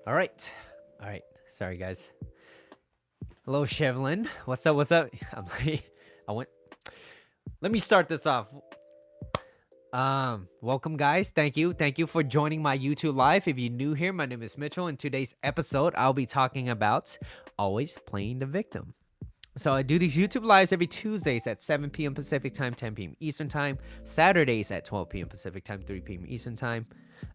All right. All right. Sorry, guys. Hello, Chevlin. What's up? What's up? I'm like, I went. Let me start this off. Welcome, guys. Thank you for joining my YouTube live. If you're new here, my name is Mitchell. In today's episode, I'll be talking about always playing the victim. So I do these YouTube lives every Tuesdays at 7 p.m. Pacific time, 10 p.m. Eastern time. Saturdays at 12 p.m. Pacific time, 3 p.m. Eastern time.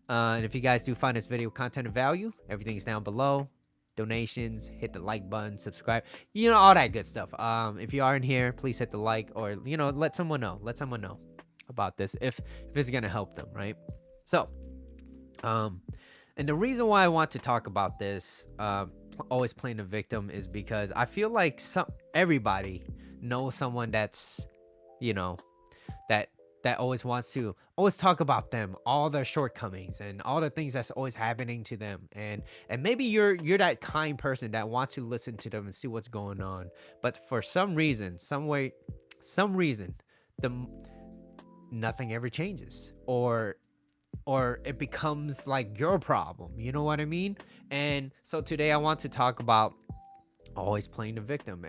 And if you guys do find this video content of value, everything's down below. Donations, hit the like button, subscribe, all that good stuff. If you aren't here, please hit the like, or let someone know. Let someone know about this if it's gonna help them, right? So, and the reason why I want to talk about this, always playing the victim, is because I feel like everybody knows someone that's, you know, that always wants to always talk about them, all their shortcomings and all the things that's always happening to them. And maybe you're that kind person that wants to listen to them and see what's going on. But for some reason, some reason, the nothing ever changes, or it becomes like your problem. You know what I mean? And so today I want to talk about always playing the victim.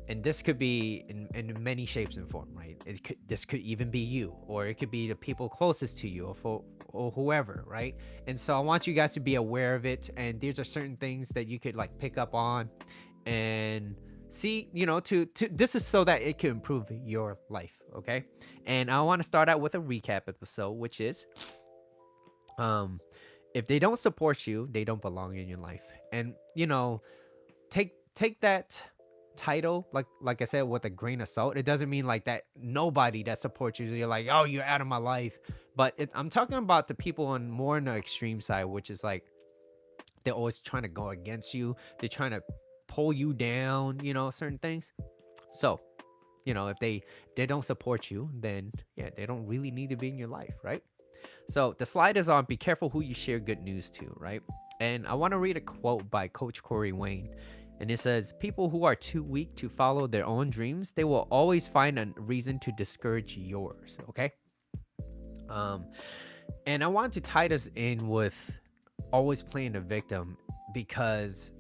And this could be in many shapes and form, right? This could even be you, or it could be the people closest to you, or whoever, right? And so I want you guys to be aware of it. And these are certain things that you could like pick up on and see, to this is so that it can improve your life, okay? And I want to start out with a recap episode, which is um if they don't support you, they don't belong in your life. And take that title, like I said, with a grain of salt. It doesn't mean like that nobody that supports you, you're like, oh, you're out of my life. But I'm talking about the people on more on the extreme side, which is like they're always trying to go against you. They're trying to pull you down, certain things. So, if they don't support you, then yeah, they don't really need to be in your life, right? So the slide is on. Be careful who you share good news to, right? And I want to read a quote by Coach Corey Wayne. And it says, people who are too weak to follow their own dreams, they will always find a reason to discourage yours. Okay. Um, and I want to tie this in with always playing the victim, because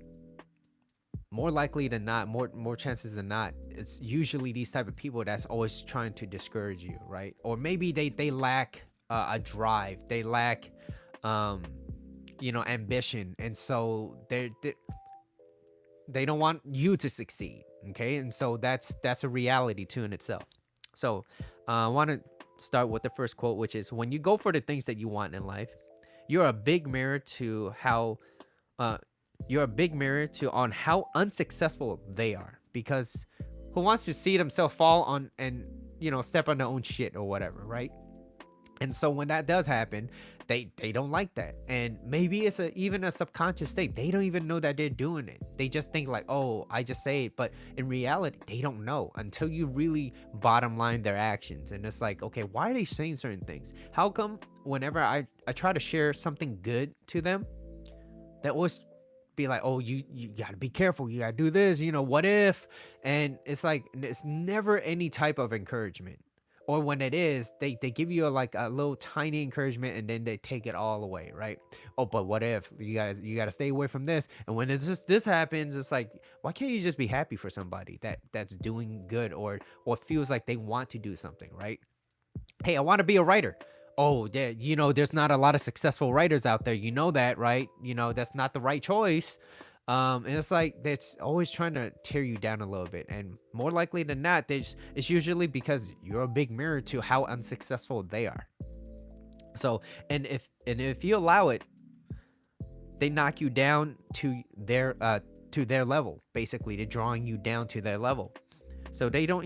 more likely than not, more chances than not, it's usually these type of people that's always trying to discourage you, right? Or maybe they lack a drive, they lack ambition, and so they don't want you to succeed. Okay. And so that's a reality too in itself. So I want to start with the first quote, which is, when you go for the things that you want in life, you're a big mirror to how you're a big mirror to on how unsuccessful they are, because who wants to see themselves fall on and step on their own shit or whatever, right? And so when that does happen, they don't like that. And maybe it's even a subconscious state. They don't even know that they're doing it. They just think like, oh, I just say it. But in reality, they don't know until you really bottom line their actions. And it's like, okay, why are they saying certain things? How come whenever I try to share something good to them, that always be like, oh, you gotta be careful, you gotta do this, what if? And it's like, it's never any type of encouragement. Or when it is, they give you like a little tiny encouragement, and then they take it all away, right? Oh, but what if you gotta stay away from this? And when this happens, it's like, why can't you just be happy for somebody that's doing good, or feels like they want to do something, right? Hey, I want to be a writer. Oh, there's not a lot of successful writers out there. You know that, right? That's not the right choice. And it's like that's always trying to tear you down a little bit, and more likely than not, it's usually because you're a big mirror to how unsuccessful they are. So, and if you allow it, they knock you down to their level. Basically, they're drawing you down to their level. So they don't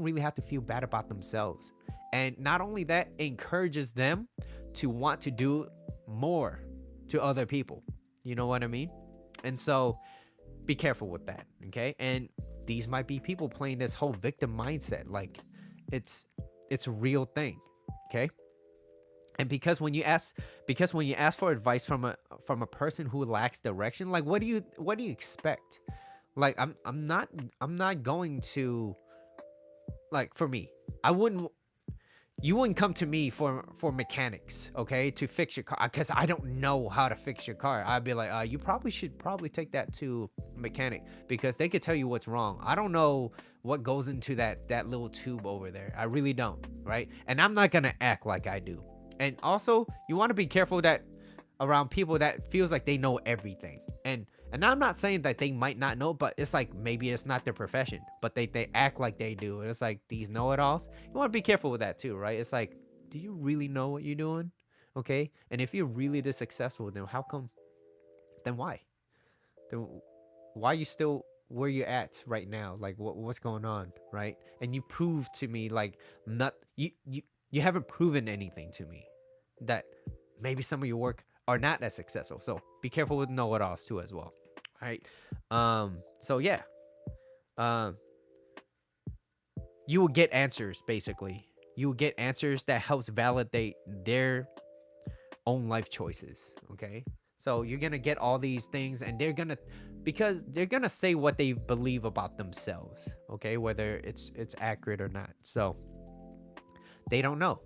really have to feel bad about themselves. And not only that, it encourages them to want to do more to other people. You know what I mean? And so be careful with that, okay? And these might be people playing this whole victim mindset, like it's a real thing, okay? And because when you ask for advice from a person who lacks direction, like what do you expect? Like I'm not going to, like, for me, I wouldn't you wouldn't come to me for mechanics, okay, to fix your car because I don't know how to fix your car. I'd be like, you probably should take that to a mechanic because they could tell you what's wrong. I don't know what goes into that little tube over there. I really don't, right? And I'm not gonna act like I do. And also, you want to be careful that around people that feels like they know everything. And I'm not saying that they might not know, but it's like maybe it's not their profession, but they act like they do. And it's like these know-it-alls. You want to be careful with that too, right? It's like, do you really know what you're doing? Okay? And if you're really this successful, then how come? Then why? Then why are you still where you're at right now? Like what's going on, right? And you prove to me like not you haven't proven anything to me that maybe some of your work are not as successful. So be careful with know-it-alls too as well. All right. So yeah. Um you will get answers basically. You will get answers that helps validate their own life choices. Okay. So you're gonna get all these things and because they're gonna say what they believe about themselves. Okay, whether it's accurate or not. So they don't know.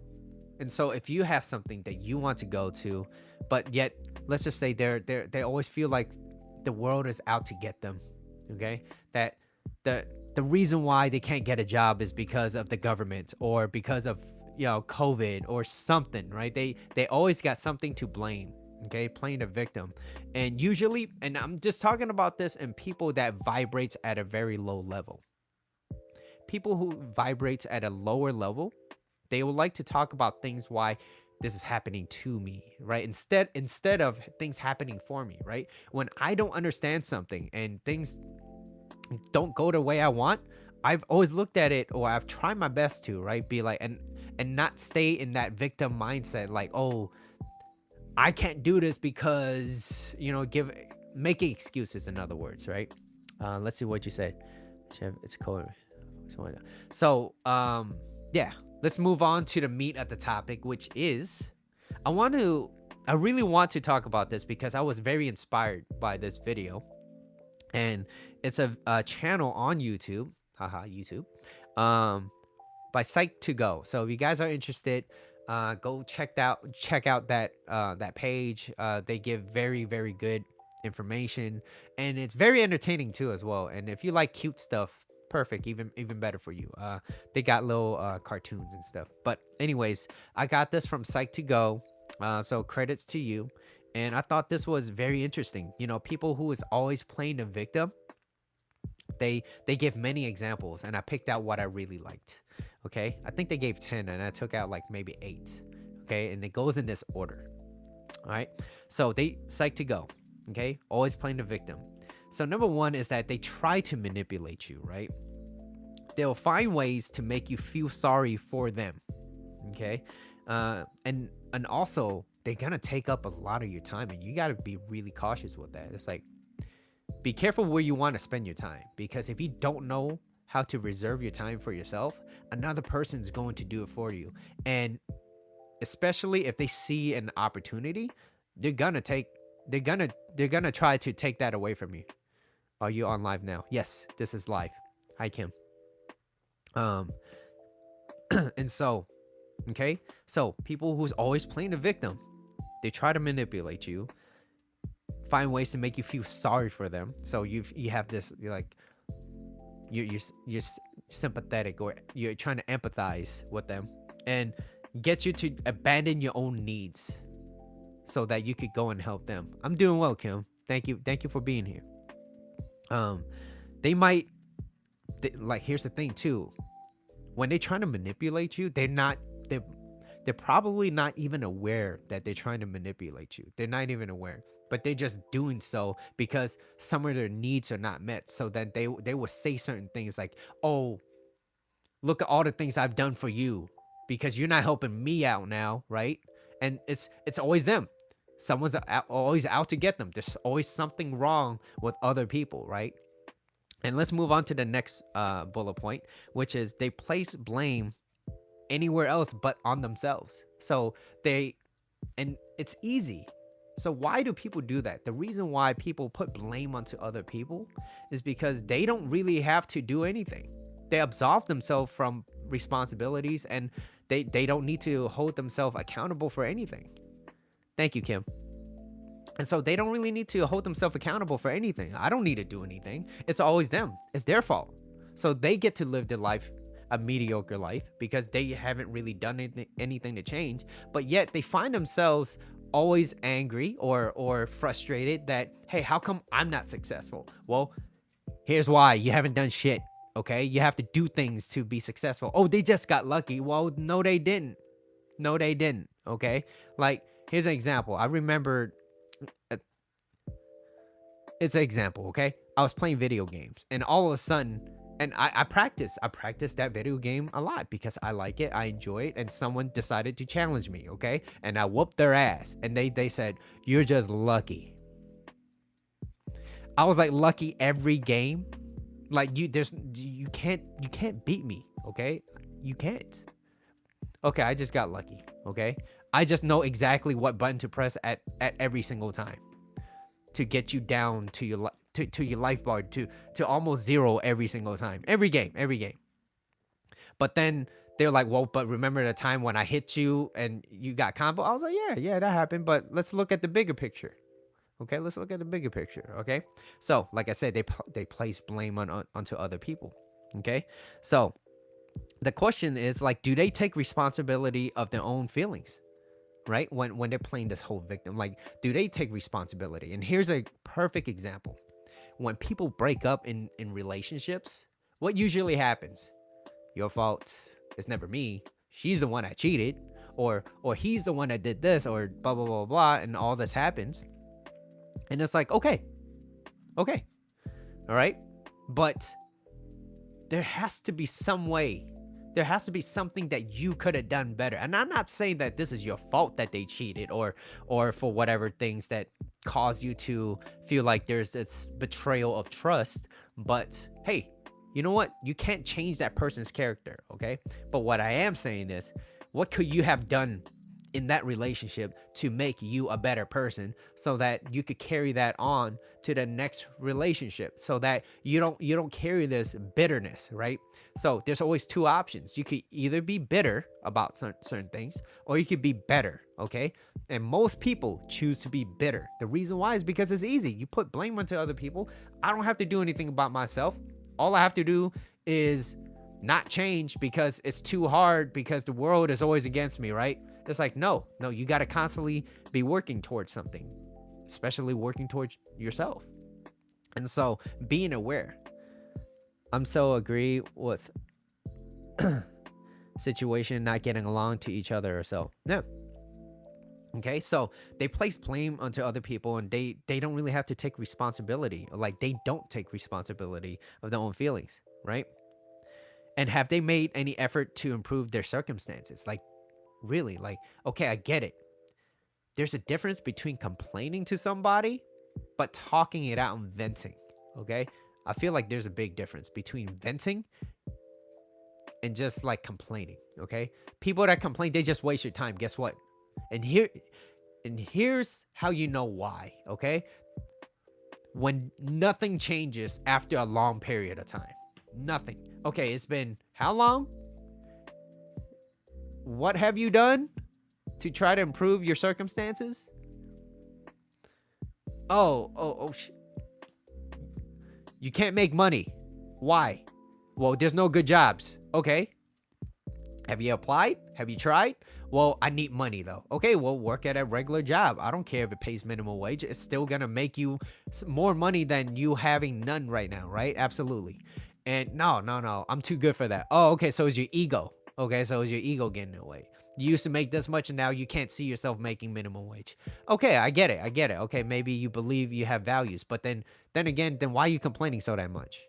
And so if you have something that you want to go to, but yet let's just say they always feel like the world is out to get them, okay? That the reason why they can't get a job is because of the government or because of COVID or something, right? They always got something to blame, okay? Playing the victim. And usually, and I'm just talking about this in people that vibrates at a very low level. People who vibrates at a lower level, they would like to talk about things why this is happening to me, right? Instead of things happening for me, right? When I don't understand something and things don't go the way I want, I've always looked at it, or I've tried my best to, right? Be like, and not stay in that victim mindset, like, oh, I can't do this because making excuses, in other words, right? Let's see what you said. Chef, it's cold. So, yeah, let's move on to the meat of the topic, which is I really want to talk about this because I was very inspired by this video. And it's a channel on YouTube, YouTube, by Psych2Go. So if you guys are interested, go check out that page. They give very, very good information, and it's very entertaining too as well. And if you like cute stuff, perfect, even better for you. They got little cartoons and stuff. But anyways, I got this from Psych2Go, so credits to you. And I thought this was very interesting. People who is always playing the victim, they give many examples, and I picked out what I really liked. Okay, I think they gave 10, and I took out like maybe 8. Okay, and it goes in this order. All right, so they Psych2Go. Okay, always playing the victim. So number 1 is that they try to manipulate you, right? They'll find ways to make you feel sorry for them. Okay, and also they're gonna take up a lot of your time, and you got to be really cautious with that. It's like, be careful where you want to spend your time, because if you don't know how to reserve your time for yourself, another person's going to do it for you. And especially if they see an opportunity, they're gonna try to take that away from you. Are you on live now? Yes, this is live. Hi, Kim. And so, okay, so people who's always playing the victim, they try to manipulate you, find ways to make you feel sorry for them. So you have this, you're sympathetic, or you're trying to empathize with them, and get you to abandon your own needs so that you could go and help them. I'm doing well, Kim. Thank you for being here. Here's the thing too. When they're trying to manipulate you, they're probably not even aware that they're trying to manipulate you. They're not even aware, but they're just doing so because some of their needs are not met. So that they will say certain things like, oh, look at all the things I've done for you because you're not helping me out now, right? And it's always them. Someone's always out to get them. There's always something wrong with other people, right? And let's move on to the next bullet point, which is they place blame anywhere else but on themselves. So and it's easy. So why do people do that? The reason why people put blame onto other people is because they don't really have to do anything. They absolve themselves from responsibilities, and They don't need to hold themselves accountable for anything. Thank you, Kim. And so they don't really need to hold themselves accountable for anything. I don't need to do anything. It's always them. It's their fault. So they get to live their life, a mediocre life, because they haven't really done anything to change. But yet they find themselves always angry or frustrated that, hey, how come I'm not successful? Well, here's why. You haven't done shit. Okay? You have to do things to be successful. Oh, they just got lucky. Well, no, they didn't. No, they didn't. Okay? Like, here's an example. I remember it's an example, okay? I was playing video games, and all of a sudden, and I practice that video game a lot because I like it, I enjoy it, and someone decided to challenge me, okay? And I whooped their ass, and they said, "You're just lucky." I was like, lucky every game? Like, you can't beat me, okay? You can't. Okay, I just got lucky, okay? I just know exactly what button to press at every single time to get you down to your life bar to almost zero every single time, every game. But then they're like, well, but remember the time when I hit you and you got combo? I was like, yeah, that happened, but let's look at the bigger picture. Okay, let's look at the bigger picture. Okay, so like I said, they place blame onto other people. Okay, so the question is, like, do they take responsibility of their own feelings? Right, when they're playing this whole victim, like, do they take responsibility? And here's a perfect example. When people break up in relationships, what usually happens? Your fault. It's never me. She's the one that cheated, or he's the one that did this, or blah blah blah blah, and all this happens. And it's like, okay, all right, but there has to be some way. There has to be something that you could have done better. And I'm not saying that this is your fault that they cheated, or for whatever things that cause you to feel like there's this betrayal of trust. But hey, you know what? You can't change that person's character, okay? But what I am saying is, what could you have done in that relationship to make you a better person, so that you could carry that on to the next relationship, so that you don't carry this bitterness, right? So there's always two options. You could either be bitter about certain things, or you could be better, okay? And most people choose to be bitter. The reason why is because it's easy. You put blame onto other people. I don't have to do anything about myself. All I have to do is not change because it's too hard, because the world is always against me, right? It's like, no, you got to constantly be working towards something, especially working towards yourself. And so being aware. I'm so agree with situation not getting along to each other or so. No. Okay, so they place blame onto other people, and they don't really have to take responsibility. Like, they don't take responsibility of their own feelings, right? And have they made any effort to improve their circumstances? Like, really, like, okay, I get it. There's a difference between complaining to somebody but talking it out and venting, okay? I feel like there's a big difference between venting and just like complaining, okay? People that complain, they just waste your time. Guess what? And here's how you know why, okay? When nothing changes after a long period of time. Nothing. Okay, it's been how long? What have you done to try to improve your circumstances? You can't make money. Why? Well, there's no good jobs. Okay. Have you applied? Have you tried? Well, I need money though. Okay, well, work at a regular job. I don't care if it pays minimum wage. It's still gonna make you more money than you having none right now, right? Absolutely. And no, I'm too good for that. Oh, okay, so is your ego. Okay, so is your ego getting in the way? You used to make this much and now you can't see yourself making minimum wage. Okay, I get it. Okay, maybe you believe you have values, but then again, why are you complaining so that much?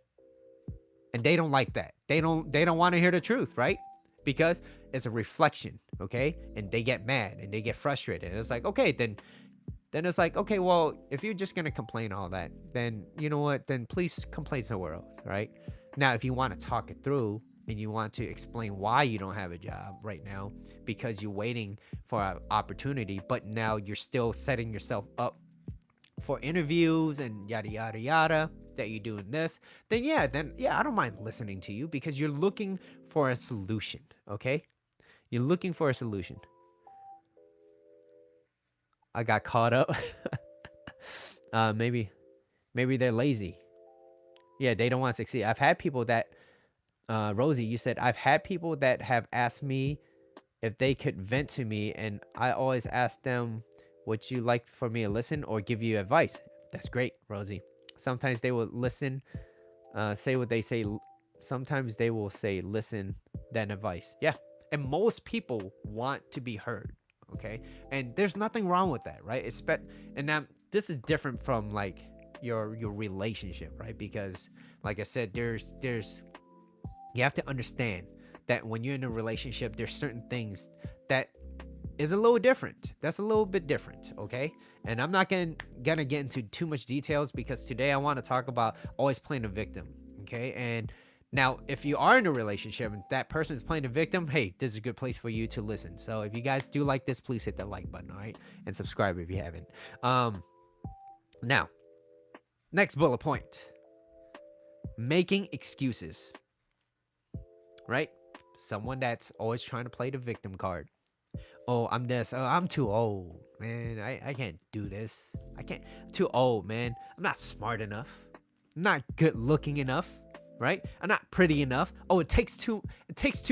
And they don't like that. They don't want to hear the truth, right? Because it's a reflection, okay? And they get mad and they get frustrated. And it's like, okay, then it's like, okay, well, if you're just gonna complain all that, then you know what? Then please complain somewhere else, right? Now, if you want to talk it through and you want to explain why you don't have a job right now because you're waiting for an opportunity, but now you're still setting yourself up for interviews and yada yada yada, that you're doing this, then yeah, I don't mind listening to you because you're looking for a solution, okay? You're looking for a solution. I got caught up. Maybe they're lazy. Yeah, they don't want to succeed. I've had people that Rosie, you said I've had people that have asked me if they could vent to me, and I always ask them, would you like for me to listen or give you advice? That's great, Rosie. Sometimes they will listen, say what they say. Sometimes they will say listen, then advice. Yeah. And most people want to be heard. Okay. And there's nothing wrong with that, right? And now this is different from like your relationship, right? Because like I said, there's you have to understand that when you're in a relationship, there's certain things that is a little different. That's a little bit different, okay? And I'm not gonna get into too much details because today I want to talk about always playing a victim, okay? And now, if you are in a relationship and that person is playing a victim, hey, this is a good place for you to listen. So if you guys do like this, please hit that like button, all right? And subscribe if you haven't. Now, next bullet point. Making excuses, right? Someone that's always trying to play the victim card. Oh, I'm this. Oh, I'm too old, man. I can't do this. I can't. I'm too old, man. I'm not smart enough. I'm not good looking enough, right? I'm not pretty enough. Oh, it takes too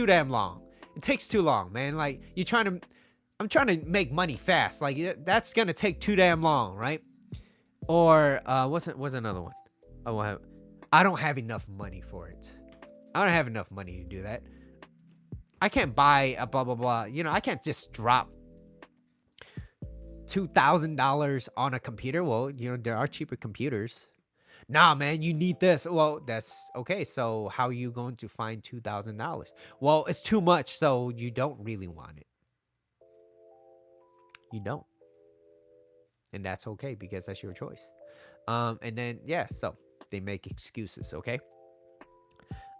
damn long. It takes too long, man. Like I'm trying to make money fast. Like that's gonna take too damn long, right? Or what's another one? Oh, I don't have enough money for it. I don't have enough money to do that. I can't buy a blah blah blah. You know, I can't just drop $2,000 on a computer. Well, you know, there are cheaper computers. Nah, man, you need this. Well, that's okay. So how are you going to find $2,000? Well, it's too much, so you don't really want it. You don't. And that's okay because that's your choice. And then yeah, so they make excuses, okay?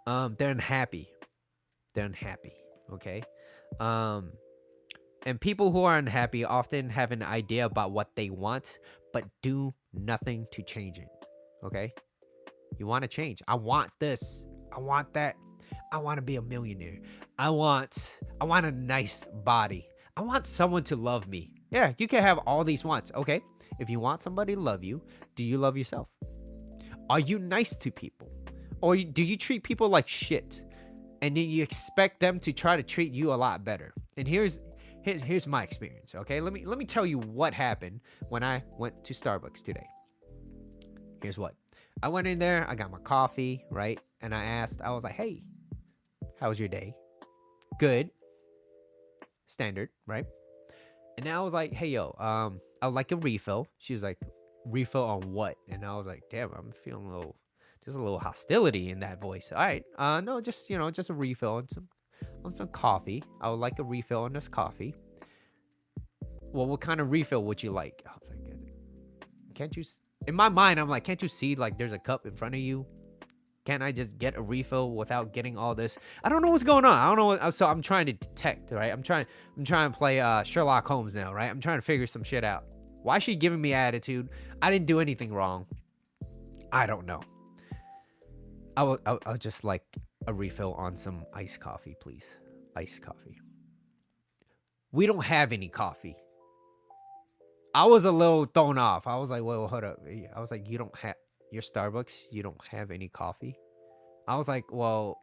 They're unhappy. They're unhappy, okay? And people who are unhappy often have an idea about what they want, but do nothing to change it, okay? You want to change. I want this. I want that. I want to be a millionaire. I want a nice body. I want someone to love me. Yeah, you can have all these wants, okay? If you want somebody to love you, do you love yourself? Are you nice to people? Or do you treat people like shit? And then you expect them to try to treat you a lot better. And here's my experience, okay? Let me tell you what happened when I went to Starbucks today. Here's what. I went in there, I got my coffee, right? And I was like, hey, how was your day? Good. Standard, right? And then I was like, hey, yo, I would like a refill. She was like, refill on what? And I was like, damn, I'm feeling a little hostility in that voice. All right, no, just just a refill on some coffee. I would like a refill on this coffee. Well, what kind of refill would you like? I was like, can't you? In my mind, I'm like, can't you see like there's a cup in front of you? Can't I just get a refill without getting all this? I don't know what's going on. I don't know. So I'm trying to detect, right? I'm trying to play Sherlock Holmes now, right? I'm trying to figure some shit out. Why is she giving me attitude? I didn't do anything wrong. I don't know. I'll just like a refill on some iced coffee, please. Iced coffee. We don't have any coffee. I was a little thrown off. I was like, well, hold up. I was like, you don't have your Starbucks, you don't have any coffee? I was like, well,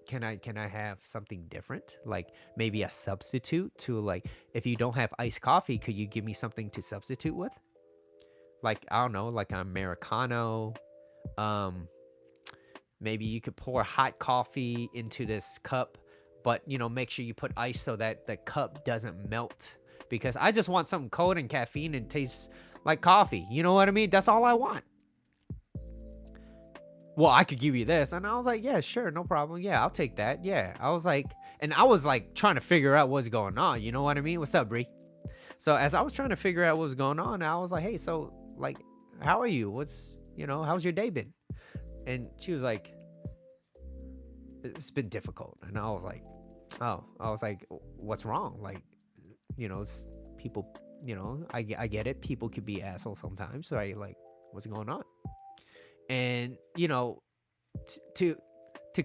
can I have something different? Like maybe a substitute to like, if you don't have iced coffee, could you give me something to substitute with? Like, I don't know, like an Americano. Maybe you could pour hot coffee into this cup, but make sure you put ice so that the cup doesn't melt. Because I just want something cold and caffeine and tastes like coffee. You know what I mean? That's all I want. Well, I could give you this. And I was like, yeah, sure, no problem. Yeah, I'll take that. Yeah. I was like trying to figure out what's going on. You know what I mean? What's up, Bree? So as I was trying to figure out what was going on, I was like, hey, so like, how are you? How's your day been? And she was like, it's been difficult. And I was like, what's wrong? Like, people, I get it. People could be assholes sometimes, right? Like, what's going on? And, to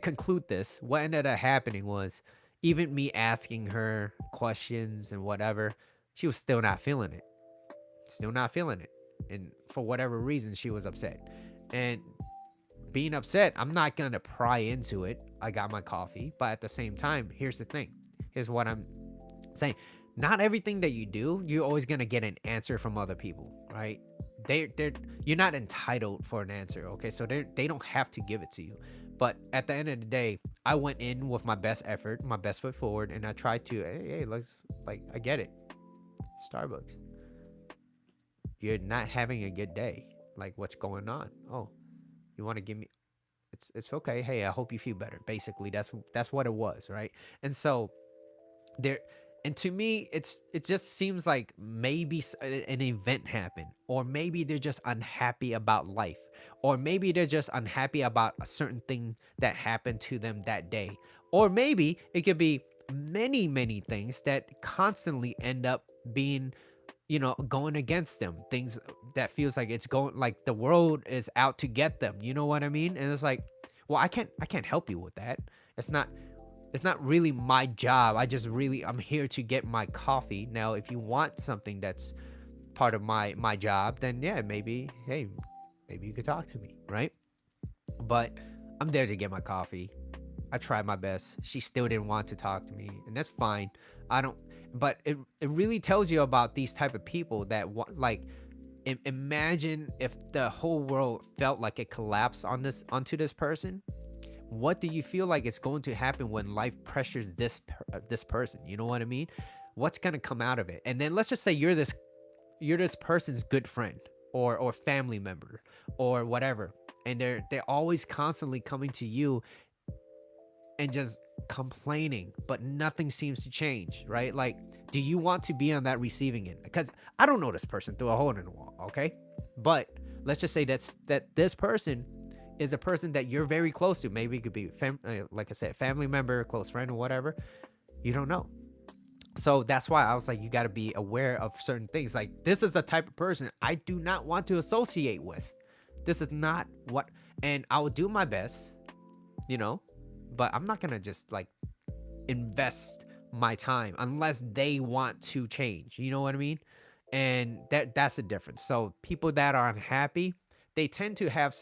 conclude this, what ended up happening was, even me asking her questions and whatever, she was still not feeling it. Still not feeling it. And for whatever reason, she was upset. And being upset, I'm not going to pry into it. I got my coffee. But at the same time, here's the thing. Here's what I'm saying. Not everything that you do, you're always going to get an answer from other people, right? They're you're not entitled for an answer, okay? So they don't have to give it to you. But at the end of the day, I went in with my best effort, my best foot forward, and I tried to, hey, let's, like, I get it. Starbucks. You're not having a good day. Like, what's going on? Oh, you want to give me, it's okay. Hey, I hope you feel better. Basically, that's what it was, right? And so there, and to me, it just seems like maybe an event happened, or maybe they're just unhappy about life, or maybe they're just unhappy about a certain thing that happened to them that day, or maybe it could be many things that constantly end up being, going against them, things that feels like it's going, like the world is out to get them, you know what I mean? And it's like, well, I can't help you with that. It's not it's not really my job. I'm here to get my coffee. Now if you want something that's part of my job, then yeah, maybe, hey, maybe you could talk to me, right? But I'm there to get my coffee. I tried my best. She still didn't want to talk to me, and that's fine. I don't. But it really tells you about these type of people that like, imagine if the whole world felt like it collapsed onto this person. What do you feel like it's going to happen when life pressures this person? You know what I mean? What's gonna come out of it? And then let's just say you're this person's good friend or family member or whatever, and they're always constantly coming to you and just complaining, but nothing seems to change, right? Like, do you want to be on that receiving end? Because I don't know this person through a hole in the wall, okay? But let's just say that this person is a person that you're very close to. Maybe it could be, like I said, family member, close friend, or whatever. You don't know. So that's why I was like, you got to be aware of certain things. Like, this is a type of person I do not want to associate with. This is not what, and I will do my best, you know, but I'm not gonna just like invest my time unless they want to change. You know what I mean? And that's the difference. So people that are unhappy, they tend to have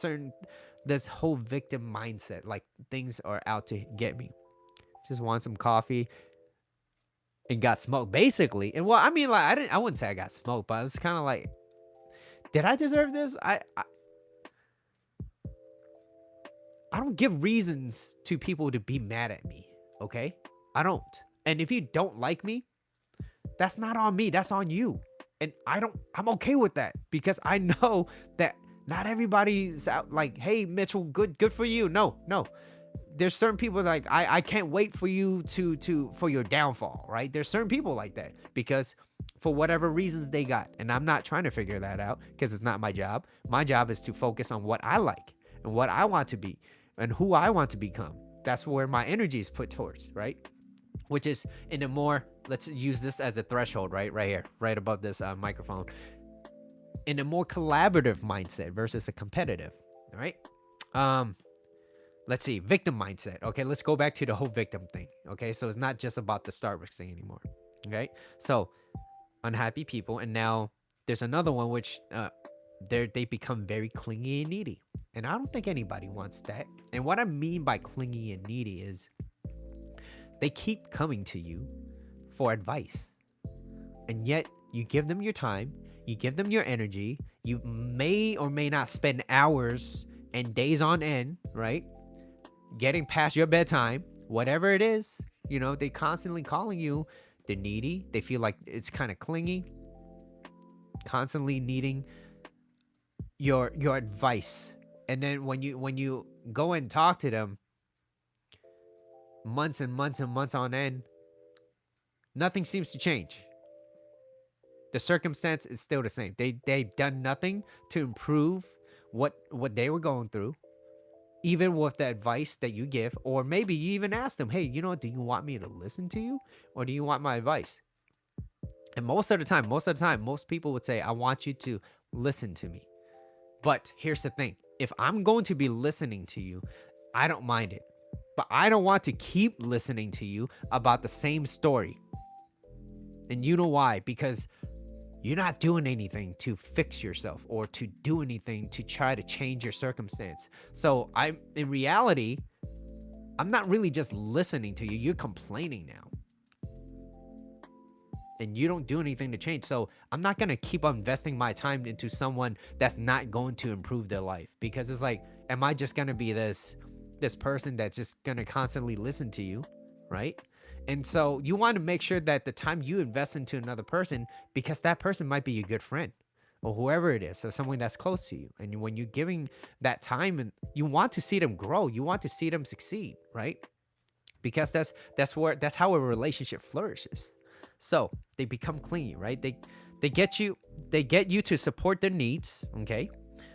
this whole victim mindset, like things are out to get me. Just want some coffee and got smoked, basically. And well, I mean, like, I wouldn't say I got smoked, but I was kind of like, did I deserve this? I don't give reasons to people to be mad at me, okay? I don't. And if you don't like me, that's not on me, that's on you. And I'm okay with that, because I know that not everybody's out like, hey, Mitchell, good for you. No. There's certain people like, I can't wait for you for your downfall, right? There's certain people like that, because for whatever reasons they got. And I'm not trying to figure that out, because it's not my job. My job is to focus on what I like and what I want to be and who I want to become. That's where my energy is put towards, right? Which is in a more, let's use this as a threshold, right here, right above this microphone, in a more collaborative mindset versus a competitive. All right. Let's see, victim mindset. Okay, let's go back to the whole victim thing. Okay, so it's not just about the Starbucks thing anymore. Okay, so unhappy people, and now there's another one which they become very clingy and needy, and I don't think anybody wants that. And what I mean by clingy and needy is they keep coming to you for advice, and yet you give them your time, you give them your energy, you may or may not spend hours and days on end, right, getting past your bedtime, whatever it is. You know, they constantly calling you. They're needy. They feel like it's kind of clingy, constantly needing your advice. And then when you go and talk to them, months and months and months on end, nothing seems to change. The circumstance is still the same. They've done nothing to improve what they were going through, even with the advice that you give. Or maybe you even ask them, hey, you know, do you want me to listen to you, or do you want my advice? And most of the time, most people would say, I want you to listen to me. But here's the thing. If I'm going to be listening to you, I don't mind it. But I don't want to keep listening to you about the same story. And you know why? Because you're not doing anything to fix yourself or to do anything to try to change your circumstance. So in reality, I'm not really just listening to you. You're complaining now. And you don't do anything to change. So I'm not going to keep investing my time into someone that's not going to improve their life, because it's like, am I just going to be this person that's just going to constantly listen to you, right? And so you want to make sure that the time you invest into another person, because that person might be a good friend or whoever it is, or someone that's close to you. And when you're giving that time, and you want to see them grow, you want to see them succeed, right? Because that's how a relationship flourishes. So they become clingy, right? They get you to support their needs, okay?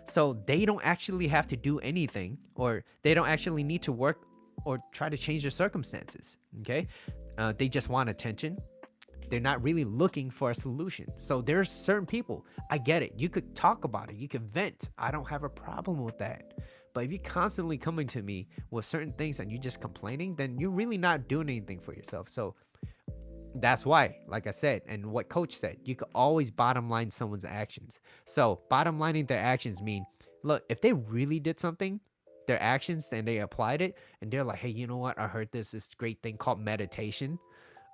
So they don't actually have to do anything, or they don't actually need to work or try to change their circumstances, okay? They just want attention. They're not really looking for a solution. So there's certain people, I get it. You could talk about it. You could vent. I don't have a problem with that. But if you're constantly coming to me with certain things and you're just complaining, then you're really not doing anything for yourself. So that's why, like I said, and what coach said, you could always bottom line someone's actions. So bottom lining their actions mean, look, if they really did something, their actions, and they applied it, and they're like, hey, you know what? I heard this great thing called meditation.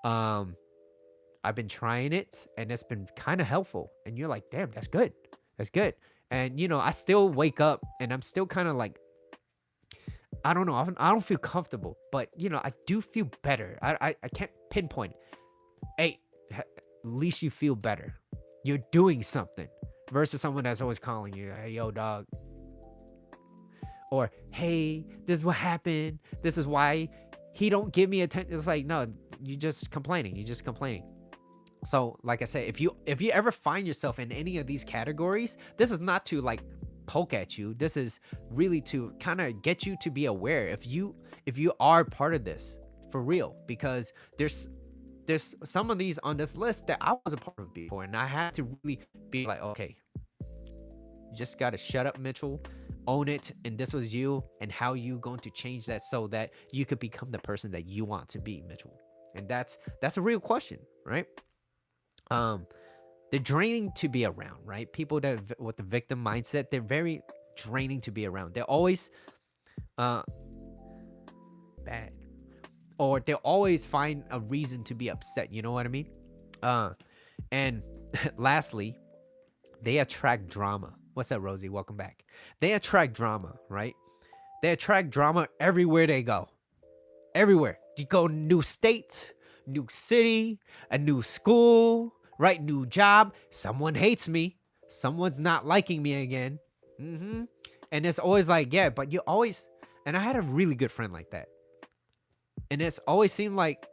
I've been trying it and it's been kind of helpful. And you're like, damn, that's good. That's good. And I still wake up and I'm still kind of like, I don't know. I don't feel comfortable, but I do feel better. I can't pinpoint it. Hey, at least you feel better. You're doing something, versus someone that's always calling you, hey, yo, dog. Or, hey, this is what happened. This is why he don't give me attention. It's like, no, you're just complaining. You're just complaining. So, like I said, if you ever find yourself in any of these categories, this is not to like poke at you. This is really to kind of get you to be aware if you are part of this for real, because there's some of these on this list that I was a part of before, and I had to really be like, okay, you just gotta shut up, Mitchell, own it, and this was you, and how you going to change that so that you could become the person that you want to be, Mitchell. And that's a real question, right? They're draining to be around, right? People that with the victim mindset, they're very draining to be around. They're always bad, or they'll always find a reason to be upset. You know what I mean? And lastly, they attract drama. What's up, Rosie? Welcome back. They attract drama, right? They attract drama everywhere they go. Everywhere. You go new state, new city, a new school, right? New job. Someone hates me. Someone's not liking me again. And it's always like, yeah, but you always, and I had a really good friend like that. And it's always seemed like,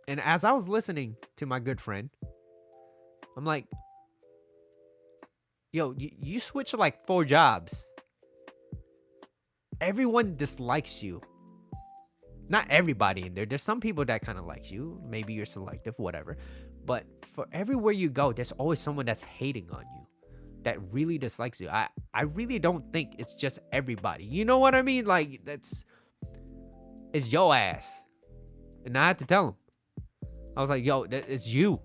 and as I was listening to my good friend, I'm like, yo, you switch like 4 jobs. Everyone dislikes you. Not everybody in there. There's some people that kind of like you. Maybe you're selective, whatever. But for everywhere you go, there's always someone that's hating on you, that really dislikes you. I really don't think it's just everybody. You know what I mean? Like, it's your ass. And I had to tell him. I was like, yo, it's you.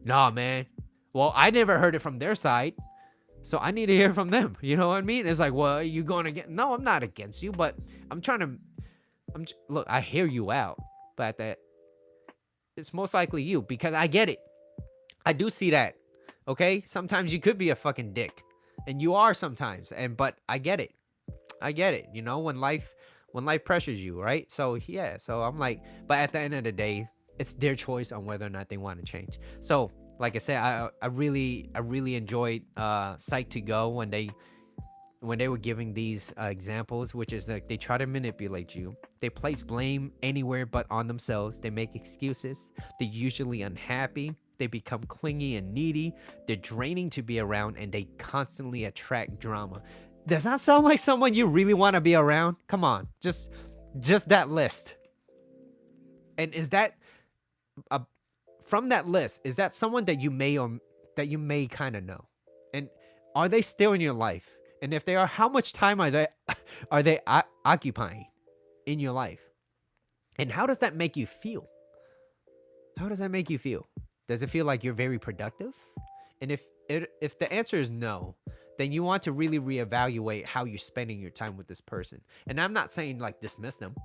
Nah, man. Well, I never heard it from their side, so I need to hear from them. You know what I mean? It's like, well, are you going against? No, I'm not against you, but I'm trying to. Look, I hear you out, but that it's most likely you, because I get it. I do see that. Okay, sometimes you could be a fucking dick, and you are sometimes. But I get it. I get it. When life pressures you, right? So yeah. So I'm like, but at the end of the day, it's their choice on whether or not they want to change. So like I said, I really enjoyed Psych2Go when they were giving these examples, which is like they try to manipulate you. They place blame anywhere but on themselves. They make excuses. They're usually unhappy. They become clingy and needy. They're draining to be around, and they constantly attract drama. Does that sound like someone you really want to be around? Come on, just that list. And is that from that list? Is that someone that you may kind of know? And are they still in your life? And if they are, how much time are they occupying in your life. And how does that make you feel? How does that make you feel? Does it feel like you're very productive? And if the answer is no, then you want to really reevaluate how you're spending your time with this person. And I'm not saying like dismiss them,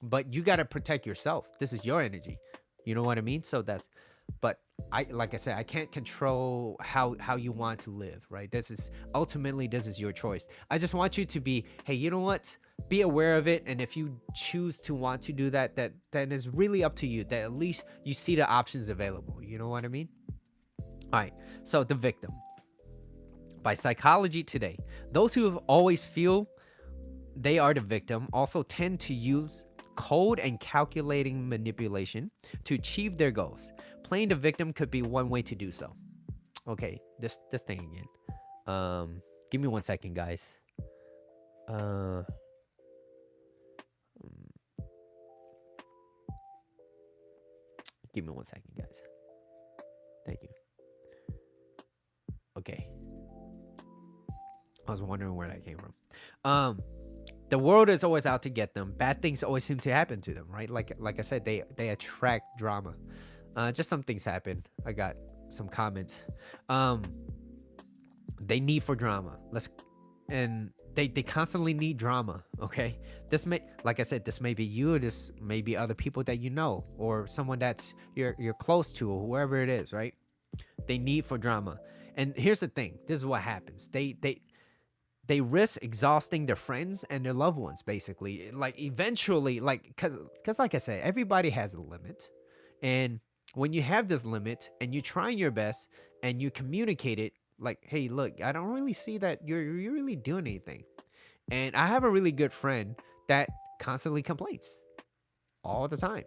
but you got to protect yourself. This is your energy. You know what I mean? So that's, but I, like I said, I can't control how you want to live, right? This is ultimately, this is your choice. I just want you to be, hey, you know what? Be aware of it. And if you choose to want to do that, then is really up to you. That at least you see the options available. You know what I mean? All right. So the victim. By Psychology Today, those who have always feel they are the victim also tend to use cold and calculating manipulation to achieve their goals. Playing the victim could be one way to do so. Okay, this thing again. Give me 1 second, guys. Uh, give me 1 second, guys. Thank you. Okay. I was wondering where that came from. The world is always out to get them. Bad things always seem to happen to them, right? Like I said, they attract drama. Just some things happen. I got some comments. They need for drama. And they constantly need drama. Okay, this may, like I said, this may be you, or this may be other people that you know, or someone that's you're close to, or whoever it is, right? They need for drama. And here's the thing. This is what happens. They risk exhausting their friends and their loved ones, basically. Like eventually, like because like I said, everybody has a limit, and when you have this limit and you're trying your best and you communicate it, like, hey, look, I don't really see that you're really doing anything. And I have a really good friend that constantly complains all the time.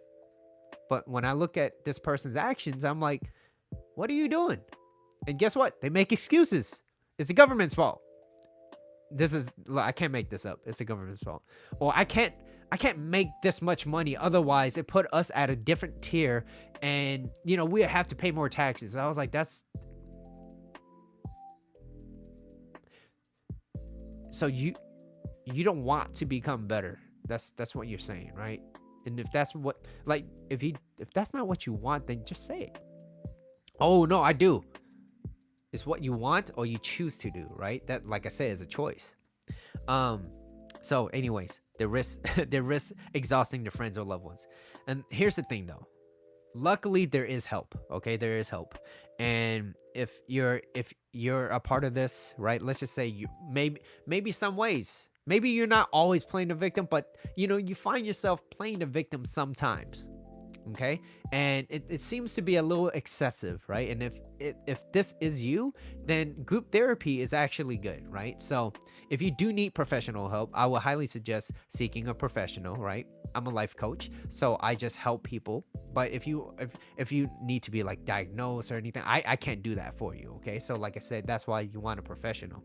But when I look at this person's actions, I'm like, what are you doing? And guess what? They make excuses. It's the government's fault. This is, I can't make this up. It's the government's fault. Or I can't make this much money, otherwise it put us at a different tier, and we have to pay more taxes. I was like, that's, so you don't want to become better. That's what you're saying, right? And if that's what, like, if that's not what you want, then just say it. Oh no, I do. It's what you want or you choose to do, right? That, like I said, is a choice. So anyways, they risk exhausting their friends or loved ones. And here's the thing though. Luckily there is help. Okay, there is help. And if you're a part of this, right? Let's just say you maybe some ways. Maybe you're not always playing the victim, but you find yourself playing the victim sometimes. Okay, and it seems to be a little excessive, right? And if this is you, then group therapy is actually good, right? So if you do need professional help, I would highly suggest seeking a professional, right? I'm a life coach, so I just help people. But if you need to be like diagnosed or anything, I can't do that for you. Okay, so like I said, that's why you want a professional.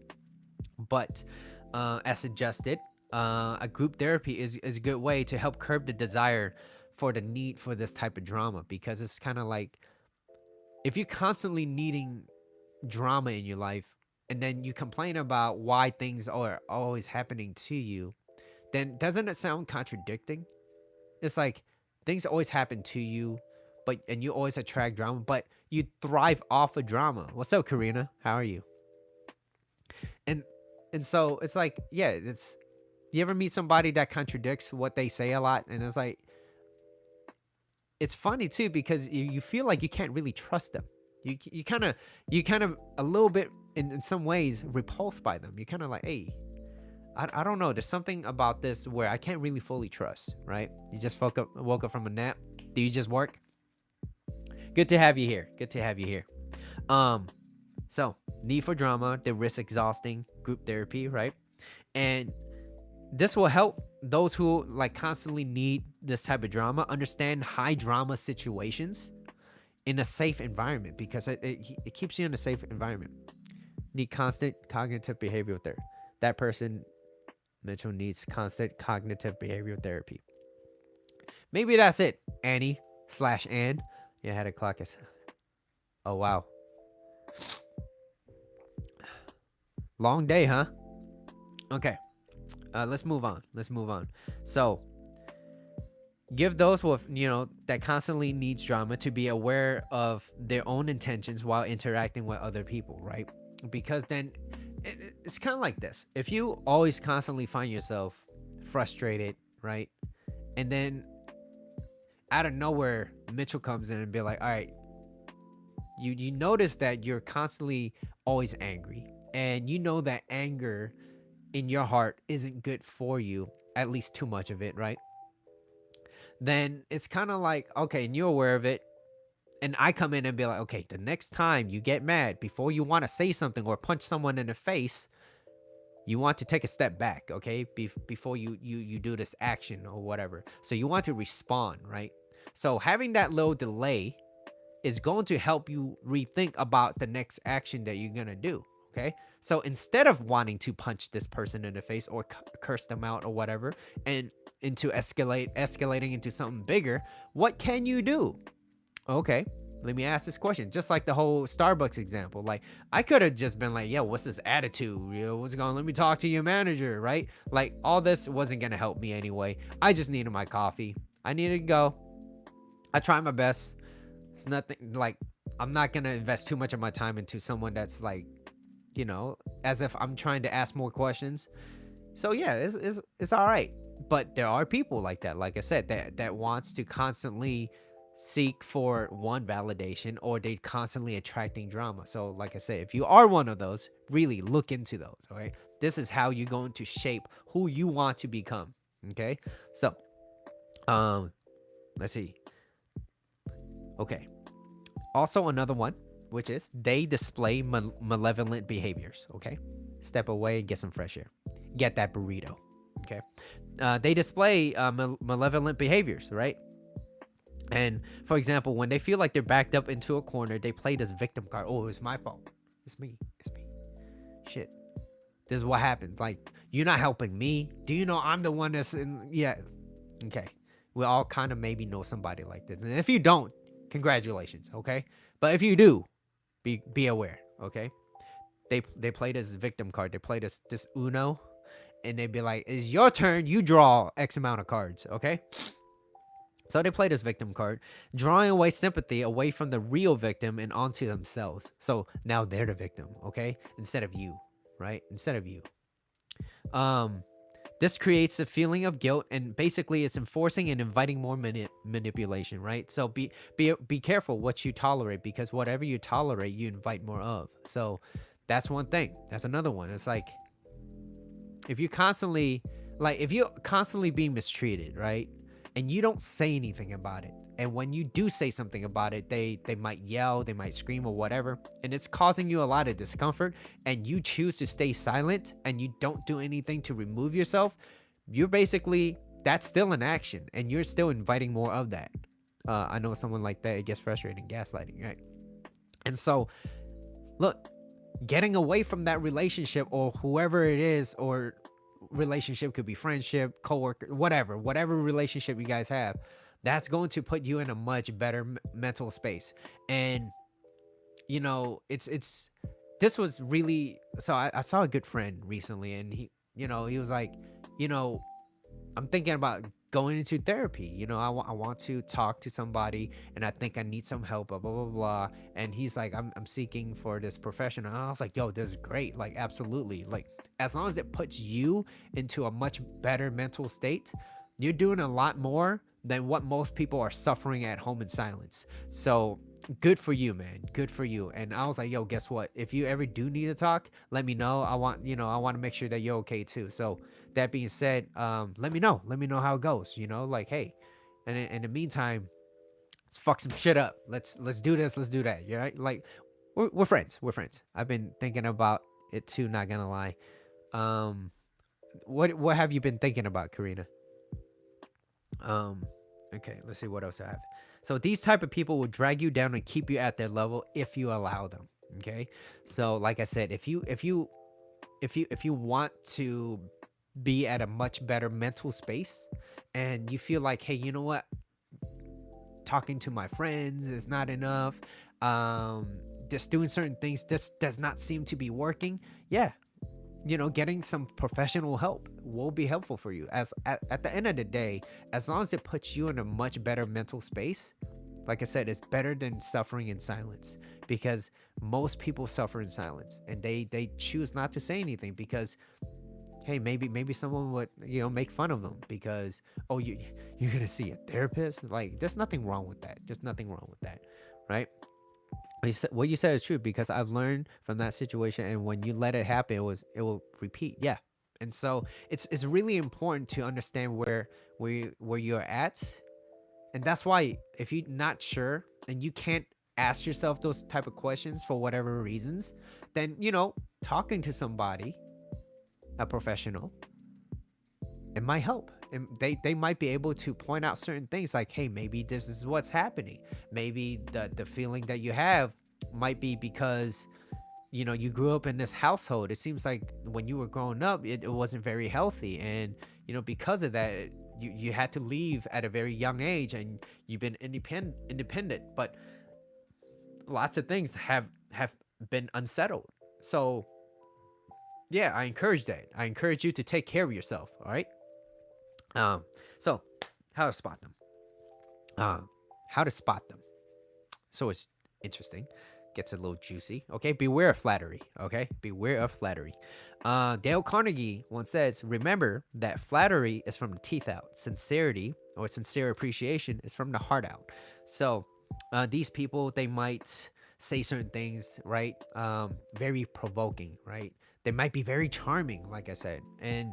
But as suggested, a group therapy is a good way to help curb the desire for the need for this type of drama, because it's kind of like, if you're constantly needing drama in your life and then you complain about why things are always happening to you, then doesn't it sound contradicting? It's like things always happen to you, and you always attract drama, but you thrive off of drama. What's up, Karina? How are you? And so it's like, yeah, it's, you ever meet somebody that contradicts what they say a lot, and it's like, it's funny too, because you feel like you can't really trust them. You kind of a little bit in some ways repulsed by them. You're kind of like, hey, I don't know. There's something about this where I can't really fully trust, right? You just woke up from a nap. Do you just work? Good to have you here. Good to have you here. So need for drama, they risk exhausting group therapy, right? And this will help those who like constantly need this type of drama understand high drama situations in a safe environment, because it keeps you in a safe environment. Need constant cognitive behavioral therapy. That person, Mitchell, needs constant cognitive behavioral therapy. Maybe that's it, Annie/Ann. Yeah, I had a clock. Oh, wow. Long day, huh? Okay. Let's move on. Let's move on. So give those with that constantly needs drama to be aware of their own intentions while interacting with other people, right? Because then it's kind of like this: if you always constantly find yourself frustrated, right, and then out of nowhere Mitchell comes in and be like, all right, you notice that you're constantly always angry, and you know that anger in your heart isn't good for you, at least too much of it, right? Then it's kind of like, okay, and you're aware of it. And I come in and be like, okay, the next time you get mad, before you want to say something or punch someone in the face, you want to take a step back, okay? Before you do this action or whatever. So you want to respond, right? So having that little delay is going to help you rethink about the next action that you're gonna do, okay? So instead of wanting to punch this person in the face or curse them out or whatever, and into escalating into something bigger, what can you do? Okay, let me ask this question. Just like the whole Starbucks example, like I could have just been like, "Yo, what's this attitude? What's going on? Let me talk to your manager," right? Like all this wasn't gonna help me anyway. I just needed my coffee. I needed to go. I tried my best. It's nothing like I'm not gonna invest too much of my time into someone that's like, as if I'm trying to ask more questions. So yeah, it's all right. But there are people like that, like I said, that wants to constantly seek for one validation, or they constantly attracting drama. So like I said, if you are one of those, really look into those. All right, this is how you're going to shape who you want to become. Okay, so let's see. Okay, also another one, which is they display malevolent behaviors. Okay, step away and get some fresh air, get that burrito. Okay, they display malevolent behaviors, right? And for example, when they feel like they're backed up into a corner, they play this victim card. Oh, it's my fault. It's me. It's me. Shit. This is what happens. Like, you're not helping me. Do you know I'm the one that's in? Yeah. Okay. We all kind of maybe know somebody like this. And if you don't, congratulations. Okay. But if you do, be aware. Okay. They play this victim card. They play this Uno, and they be like, "It's your turn. You draw X amount of cards." Okay. So they play this victim card, drawing away sympathy away from the real victim and onto themselves. So now they're the victim, okay? Instead of you, right? Instead of you. Um, this creates a feeling of guilt, and basically it's enforcing and inviting more manipulation, right? So be careful what you tolerate, because whatever you tolerate, you invite more of. So that's one thing. That's another one. It's like if you constantly if you're constantly being mistreated, right? And you don't say anything about it. And when you do say something about it, they might yell, they might scream or whatever, and it's causing you a lot of discomfort, and you choose to stay silent and you don't do anything to remove yourself, you're basically, that's still an action, and you're still inviting more of that. I know someone like that, it gets frustrating, gaslighting, right? And so, look, getting away from that relationship or whoever it is, or relationship, could be friendship, coworker, whatever relationship you guys have, that's going to put you in a much better mental space. And it's this was really, so I saw a good friend recently, and he was like, I'm thinking about going into therapy. I want to talk to somebody, and I think I need some help, blah, blah, blah, blah. And he's like, I'm seeking for this professional. And I was like, yo, this is great. Like, absolutely. Like, as long as it puts you into a much better mental state, you're doing a lot more than what most people are suffering at home in silence. So good for you, man. Good for you. And I was like, yo, guess what? If you ever do need to talk, let me know. I want to make sure that you're okay too. So that being said, let me know. Let me know how it goes. Like, hey, and in the meantime, let's fuck some shit up. Let's do this. Let's do that. You right? Like, we're friends. We're friends. I've been thinking about it too. Not gonna lie. What have you been thinking about, Karina? Okay, let's see what else I have. So these type of people will drag you down and keep you at their level if you allow them. Okay, so like I said, if you want to be at a much better mental space, and you feel like, hey, you know what, talking to my friends is not enough, just doing certain things just does not seem to be working, yeah, getting some professional help will be helpful for you. As at the end of the day, as long as it puts you in a much better mental space, like I said, it's better than suffering in silence, because most people suffer in silence and they choose not to say anything because, hey, maybe someone would make fun of them because, oh, you're gonna see a therapist. Like, there's nothing wrong with that. There's nothing wrong with that, right? What you said is true, because I've learned from that situation, and when you let it happen, it will repeat. Yeah. And so it's really important to understand where you're at. And that's why, if you're not sure and you can't ask yourself those type of questions for whatever reasons, then talking to somebody, a professional, it might help. And they might be able to point out certain things, like, hey, maybe this is what's happening. Maybe the feeling that you have might be because you grew up in this household. It seems like when you were growing up, it wasn't very healthy, and because of that, you had to leave at a very young age, and you've been independent, but lots of things have been unsettled. So yeah, I encourage you to take care of yourself. All right. So how to spot them? How to spot them? So it's interesting. Gets a little juicy. Okay, beware of flattery. Okay, beware of flattery. Dale Carnegie once says, "Remember that flattery is from the teeth out. Sincerity, or sincere appreciation, is from the heart out." So these people, they might say certain things, right? Very provoking, right? They might be very charming, like I said, and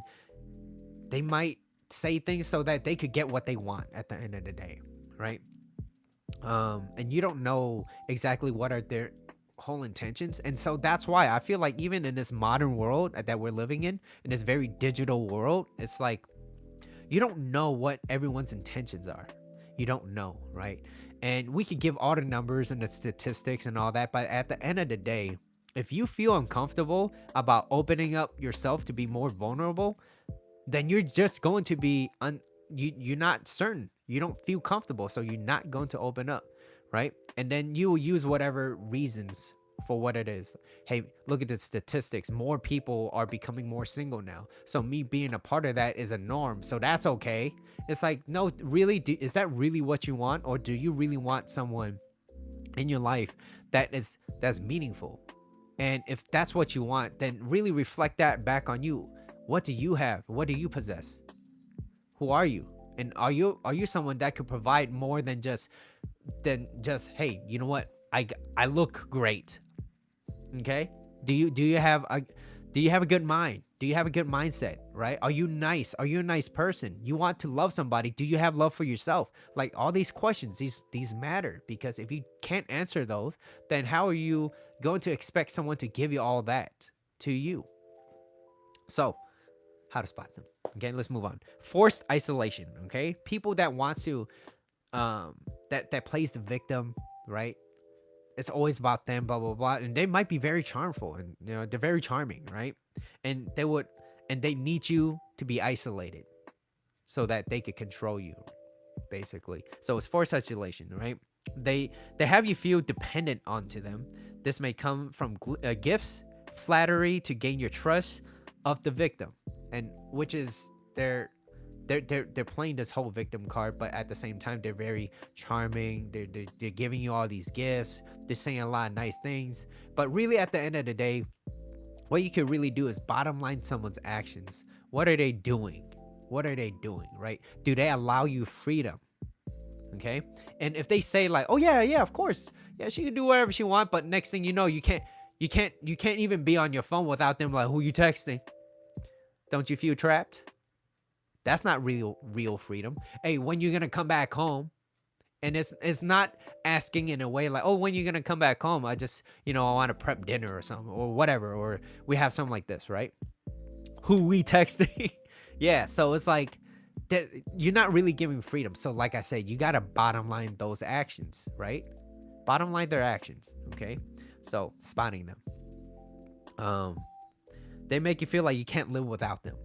they might say things so that they could get what they want at the end of the day, right? And you don't know exactly what are their whole intentions. And so that's why I feel like, even in this modern world that we're living in this very digital world, it's like you don't know what everyone's intentions are. You don't know, right? And we could give all the numbers and the statistics and all that, but at the end of the day, if you feel uncomfortable about opening up yourself to be more vulnerable, then you're just going to be you're not certain. You don't feel comfortable, so you're not going to open up, right? And then you will use whatever reasons for what it is. Hey, look at the statistics. More people are becoming more single now. So me being a part of that is a norm. So that's okay. It's like, no, really, is that really what you want? Or do you really want someone in your life that's meaningful? And if that's what you want, then really reflect that back on you. What do you have? What do you possess? Who are you? And are you someone that could provide more than just hey, you know what? I look great. Okay? Do you have a good mind? Do you have a good mindset, right? Are you nice? Are you a nice person? You want to love somebody. Do you have love for yourself? Like, all these questions, these matter, because if you can't answer those, then how are you going to expect someone to give you all that to you? So, how to spot them? Okay, let's move on. Forced isolation. Okay, people that wants to that plays the victim, right? It's always about them, blah blah blah, and they might be very charmful, and they're very charming, right? And they need you to be isolated so that they could control you, basically. So it's forced isolation, right? They have you feel dependent onto them. This may come from gifts, flattery to gain your trust of the victim, and which is they're playing this whole victim card, but at the same time they're very charming. They're giving you all these gifts. They're saying a lot of nice things, but really at the end of the day, what you can really do is bottom line someone's actions. What are they doing? What are they doing, right? Do they allow you freedom? Okay. And if they say like, oh yeah, yeah, of course, yeah, she can do whatever she wants, but next thing you know, you can't even be on your phone without them, like, who you texting? Don't you feel trapped? That's not real freedom. Hey, when you gonna come back home? And it's not asking in a way like, oh, when you gonna come back home? I just, I want to prep dinner or something, or whatever, or we have something like this, right? Who we texting? Yeah, so it's like that you're not really giving freedom. So like I said, you gotta bottom line those actions, right? Bottom line their actions, okay? So spotting them. They make you feel like you can't live without them,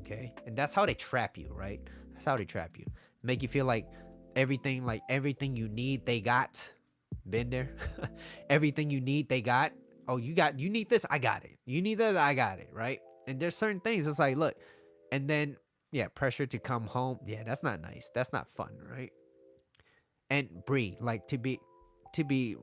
okay? And that's how they trap you, right? That's how they trap you. Make you feel like everything you need, they got. Been there. Everything you need, they got. Oh, you need this, I got it. You need that, I got it, right? And there's certain things it's like, look, and then yeah, pressure to come home. Yeah, that's not nice. That's not fun, right? And Bree, like to be to be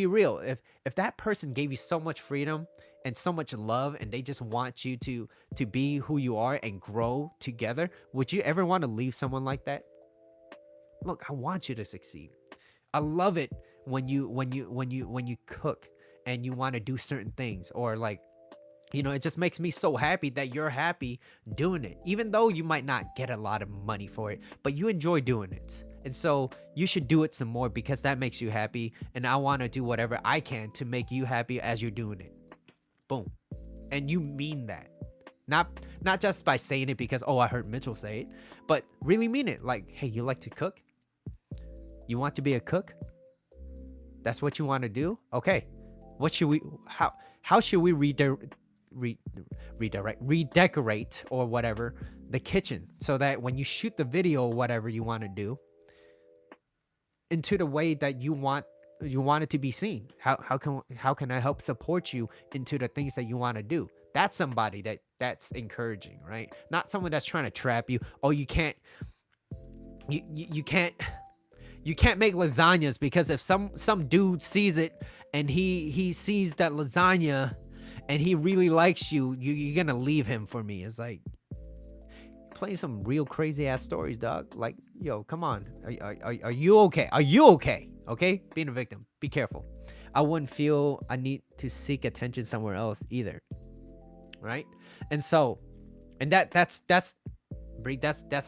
real, if that person gave you so much freedom and so much love and they just want you to be who you are and grow together, would you ever want to leave someone like that? Look, I want you to succeed. I love it when you cook and you want to do certain things, or like, it just makes me so happy that you're happy doing it, even though you might not get a lot of money for it, but you enjoy doing it. And so you should do it some more because that makes you happy. And I want to do whatever I can to make you happy as you're doing it. Boom. And you mean that. Not just by saying it because, oh, I heard Mitchell say it, but really mean it. Like, hey, you like to cook? You want to be a cook? That's what you want to do? Okay. What should we, how should we redecorate or whatever the kitchen so that when you shoot the video or whatever you want to do into the way that you want it to be seen? How can I help support you into the things that you want to do? That's somebody that's encouraging, right? Not someone that's trying to trap you. Oh, you can't you can't make lasagnas because if some dude sees it and he sees that lasagna and he really likes you're gonna leave him for me. It's like playing some real crazy ass stories, dog. Like, yo, come on. Are you okay? Are you okay? Okay? Being a victim. Be careful. I wouldn't feel I need to seek attention somewhere else either. Right? And so, and that's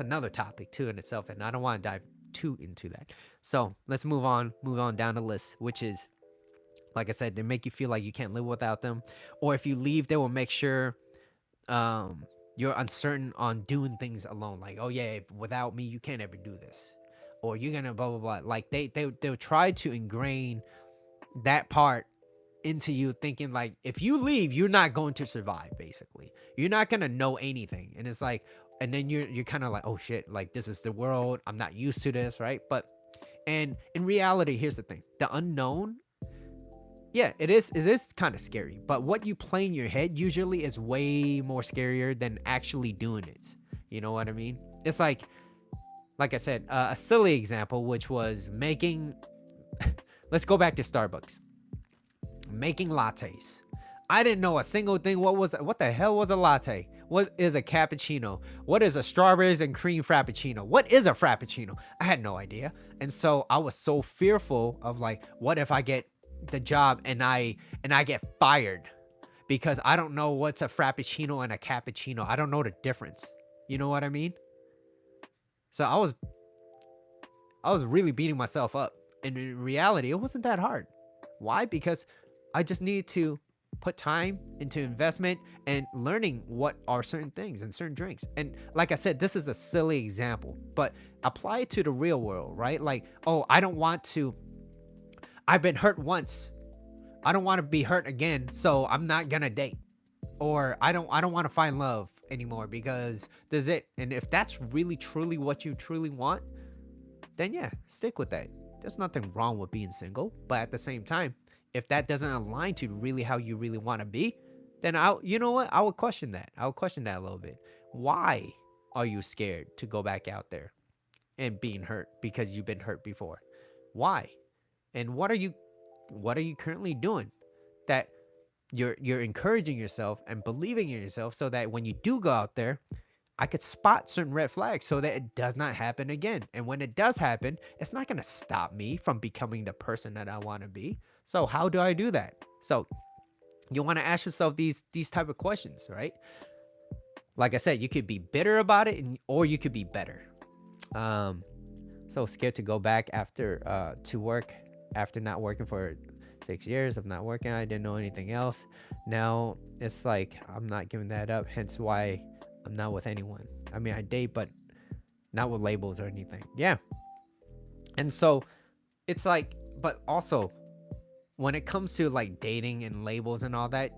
another topic too in itself, and I don't want to dive too into that. So let's move on down the list, which is, like I said, they make you feel like you can't live without them, or if you leave, they will make sure you're uncertain on doing things alone. Like, oh yeah, without me, you can't ever do this, or you're gonna blah blah blah. Like they'll try to ingrain that part into you, thinking like if you leave, you're not going to survive. Basically, you're not gonna know anything, and it's like, and then you're kind of like, oh shit, like this is the world. I'm not used to this, right? But and in reality, here's the thing: the unknown. Yeah, it is kind of scary, but what you play in your head usually is way more scarier than actually doing it. You know what I mean? It's like I said, a silly example, which was making. Let's go back to Starbucks. Making lattes. I didn't know a single thing. What the hell was a latte? What is a cappuccino? What is a strawberries and cream frappuccino? What is a frappuccino? I had no idea. And so I was so fearful of like, what if I get the job and I get fired because I don't know what's a frappuccino and a cappuccino. I don't know the difference. You know what I mean? So I was really beating myself up. And in reality, it wasn't that hard. Why? Because I just needed to put time into investment and learning what are certain things and certain drinks. And like I said, this is a silly example, but apply it to the real world, right? Like, oh, I've been hurt once. I don't want to be hurt again, so I'm not gonna date. Or I don't want to find love anymore because this is it. And if that's really truly what you truly want, then yeah, stick with that. There's nothing wrong with being single, but at the same time, if that doesn't align to really how you really want to be, then you know what? I would question that. I would question that a little bit. Why are you scared to go back out there and being hurt because you've been hurt before? Why? And what are you currently doing that you're encouraging yourself and believing in yourself so that when you do go out there, I could spot certain red flags so that it does not happen again. And when it does happen, it's not going to stop me from becoming the person that I want to be. So how do I do that? So you want to ask yourself these type of questions, right? Like I said, you could be bitter about it or you could be better. So scared to go back after to work after not working for 6 years of not working. I didn't know anything else. Now it's like I'm not giving that up, hence why I'm not with anyone. I mean, I date, but not with labels or anything. Yeah. And so it's like, but also when it comes to like dating and labels and all that,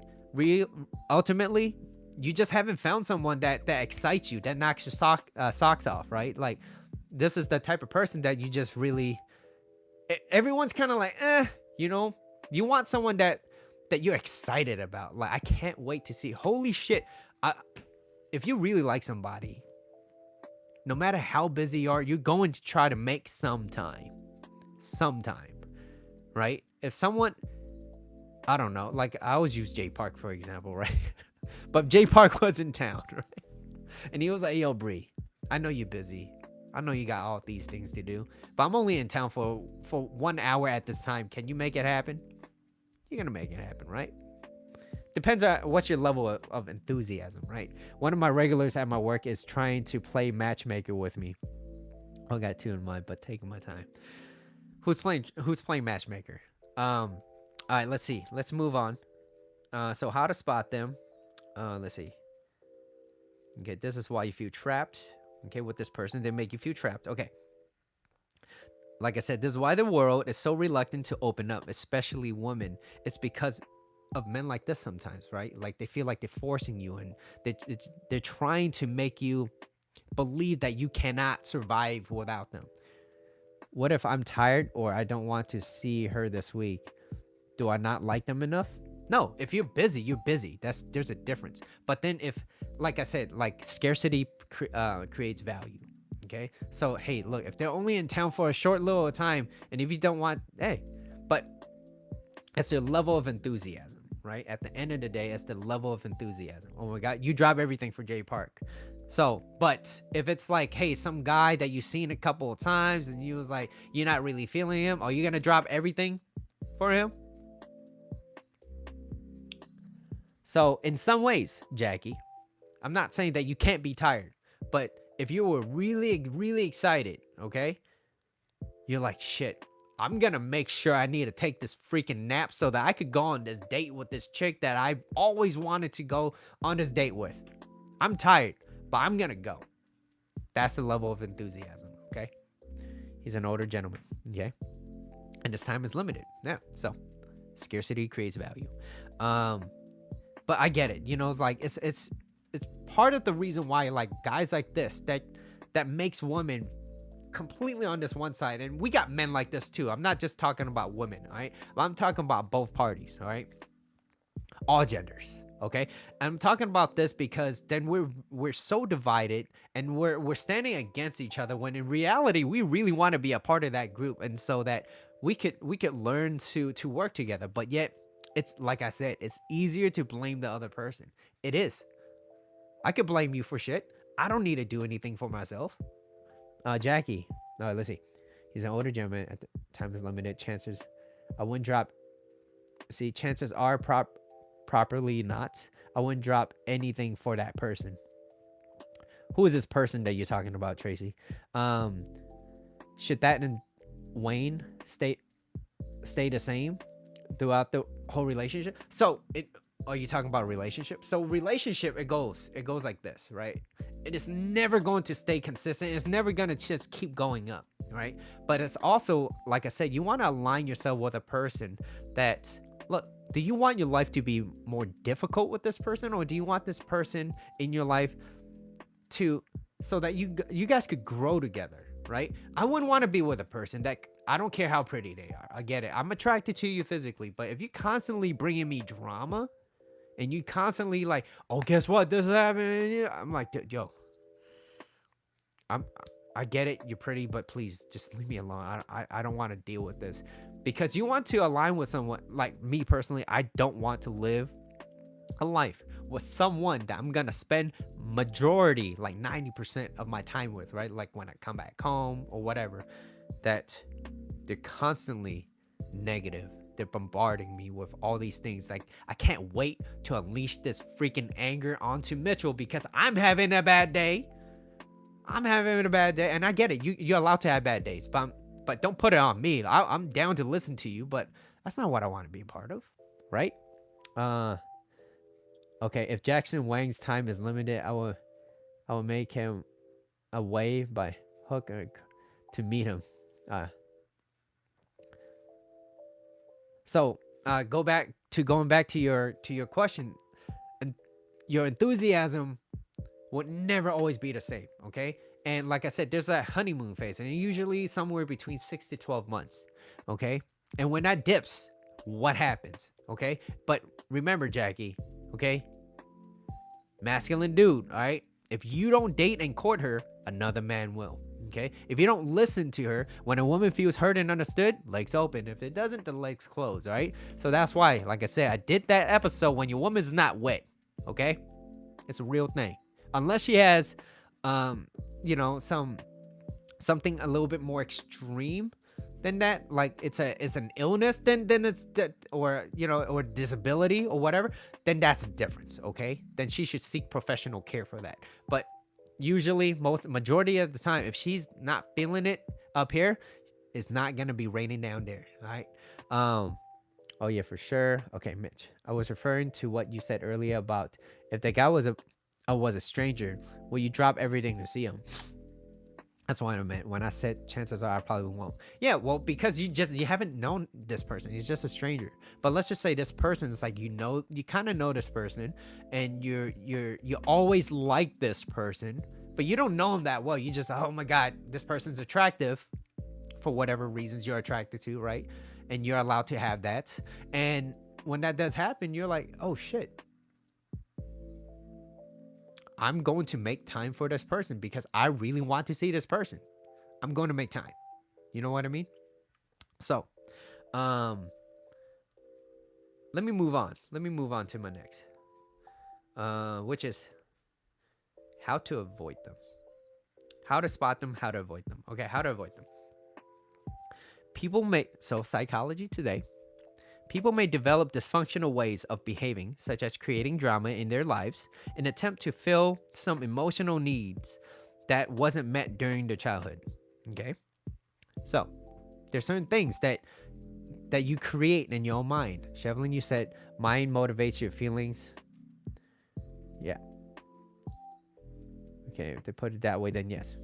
ultimately you just haven't found someone that excites you, that knocks your socks off, right? Like this is the type of person that you just really, everyone's kind of like, you know, you want someone that you're excited about. Like, I can't wait to see. Holy shit. I, if you really like somebody, no matter how busy you are, you're going to try to make some time, right? If someone, I don't know, like I always use Jay Park for example, right? But Jay Park was in town, right? And he was like, "Yo, Bree, I know you're busy. I know you got all these things to do, but I'm only in town for 1 hour at this time. Can you make it happen?" You're gonna make it happen, right? Depends on what's your level of enthusiasm, right? One of my regulars at my work is trying to play matchmaker with me. I got two in mind, but taking my time. Who's playing matchmaker? All right, let's see. Let's move on. So how to spot them? Let's see. Okay, this is why you feel trapped. Okay, with this person, they make you feel trapped. Okay. Like I said, this is why the world is so reluctant to open up, especially women. It's because of men like this sometimes, right? Like they feel like they're forcing you, and they're trying to make you believe that you cannot survive without them. What if I'm tired or I don't want to see her this week? Do I not like them enough? No, if you're busy, you're busy. There's a difference. But then if, like I said, like scarcity creates value. Okay, so hey, look, if they're only in town for a short little time, and if you don't want, hey, but it's your level of enthusiasm, right? At the end of the day, it's the level of enthusiasm. Oh my God, you drop everything for Jay Park. So, but if it's like, hey, some guy that you've seen a couple of times and you was like, you're not really feeling him, are you gonna drop everything for him? So, in some ways, Jackie, I'm not saying that you can't be tired, but if you were really, really excited, okay, you're like, shit, I'm gonna make sure I need to take this freaking nap so that I could go on this date with this chick that I've always wanted to go on this date with. I'm tired, but I'm gonna go. That's the level of enthusiasm, okay? He's an older gentleman, okay? And his time is limited. Yeah, so scarcity creates value. But I get it. You know, like it's part of the reason why like guys like this that makes women completely on this one side, and we got men like this too. I'm not just talking about women, all right? I'm talking about both parties, all right? All genders, okay? And I'm talking about this because then we're so divided, and we're standing against each other when in reality we really want to be a part of that group, and so that we could learn to work together. But yet it's like I said, it's easier to blame the other person. It is. I could blame you for shit. I don't need to do anything for myself. Jackie. No, let's see. He's an older gentleman. At the time is limited. Chances I wouldn't drop. See, chances are properly not. I wouldn't drop anything for that person. Who is this person that you're talking about, Tracy? Should that and Wayne stay the same throughout the whole relationship? So are you talking about a relationship? So relationship, it goes like this, right? It is never going to stay consistent. It's never going to just keep going up, right? But it's also, like I said, you want to align yourself with a person that, look, do you want your life to be more difficult with this person, or do you want this person in your life to, so that you guys could grow together, right? I wouldn't want to be with a person that, I don't care how pretty they are. I get it. I'm attracted to you physically, but if you constantly bringing me drama, and you constantly like, oh, guess what? This happened. I'm like, yo, I get it. You're pretty, but please just leave me alone. I don't want to deal with this, because you want to align with someone. Like me personally, I don't want to live a life with someone that I'm gonna spend majority, like 90% of my time with, right? Like when I come back home or whatever, that they're constantly negative. They're bombarding me with all these things. Like, I can't wait to unleash this freaking anger onto Mitchell because I'm having a bad day. And I get it. You're allowed to have bad days, but don't put it on me. I'm down to listen to you, but that's not what I want to be a part of, right? Okay. If Jackson Wang's time is limited, I will make him a way by hook to meet him. So going back to your question, and your enthusiasm would never always be the same, okay? And like I said, there's a honeymoon phase, and usually somewhere between 6 to 12 months, okay? And when that dips, what happens, okay? But remember, Jackie, okay? Masculine dude, all right? If you don't date and court her, another man will. Okay? If you don't listen to her, when a woman feels heard and understood, legs open. If it doesn't, the legs close, all right? So that's why, like I said, I did that episode when your woman's not wet. Okay? It's a real thing. Unless she has you know, something a little bit more extreme than that, like it's an illness, then it's that, or you know, or disability or whatever, then that's a difference. Okay, then she should seek professional care for that. But usually, majority of the time, if she's not feeling it up here, it's not gonna be raining down there. All right. Oh yeah, for sure. Okay, Mitch, I was referring to what you said earlier about if the guy was a stranger, will you drop everything to see him? That's what I meant when I said chances are I probably won't. Yeah, well, because you haven't known this person. He's just a stranger. But let's just say this person is like, you know, you kind of know this person, and you always like this person, but you don't know him that well. You just, oh my god, this person's attractive for whatever reasons you're attracted to, right? And you're allowed to have that. And when that does happen, you're like, oh shit, I'm going to make time for this person because I really want to see this person. I'm going to make time. You know what I mean? So, um, let me move on. Let me move on to my next, which is how to avoid them. How to spot them, how to avoid them. Okay, how to avoid them. So psychology today, people may develop dysfunctional ways of behaving, such as creating drama in their lives in an attempt to fill some emotional needs that wasn't met during their childhood. Okay? So, there's certain things that you create in your mind. Shevlin, you said mind motivates your feelings. Yeah. Okay, if they put it that way, then yes,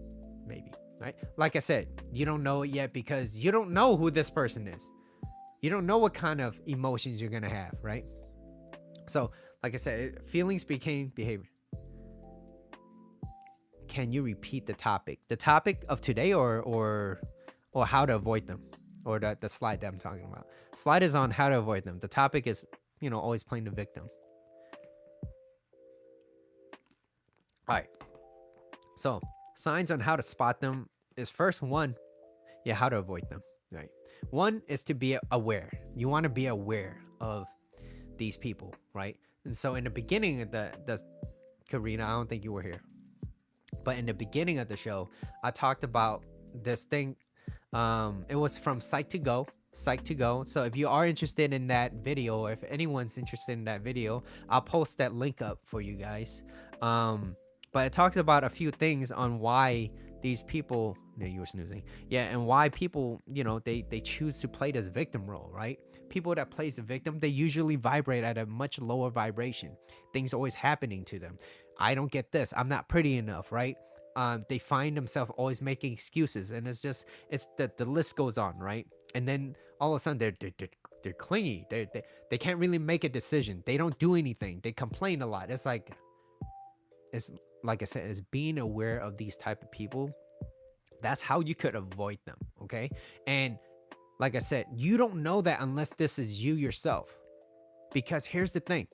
maybe. Right? Like I said, you don't know it yet because you don't know who this person is. You don't know what kind of emotions you're gonna have, right? So, like I said, feelings became behavior. Can you repeat the topic? The topic of today, or how to avoid them, or the slide that I'm talking about. Slide is on how to avoid them. The topic is, you know, always playing the victim. All right. So, signs on how to spot them is first one, yeah, how to avoid them, right? One is to be aware. You want to be aware of these people, right? And so in the beginning of the Karina, I don't think you were here, but in the beginning of the show, I talked about this thing. It was from Psych2Go. So if you are interested in that video, or if anyone's interested in that video, I'll post that link up for you guys. But it talks about a few things on why these people, no, you were snoozing, yeah, and why people, you know, they choose to play this victim role, right? People that plays the victim, they usually vibrate at a much lower vibration. Things always happening to them. I don't get this, I'm not pretty enough, right? They find themselves always making excuses, and it's the list goes on, right? And then all of a sudden they're clingy. They can't really make a decision. They don't do anything. They complain a lot. It's like I said, is being aware of these type of people. That's how you could avoid them. Okay. And like I said, you don't know that unless this is you yourself. Because here's the thing.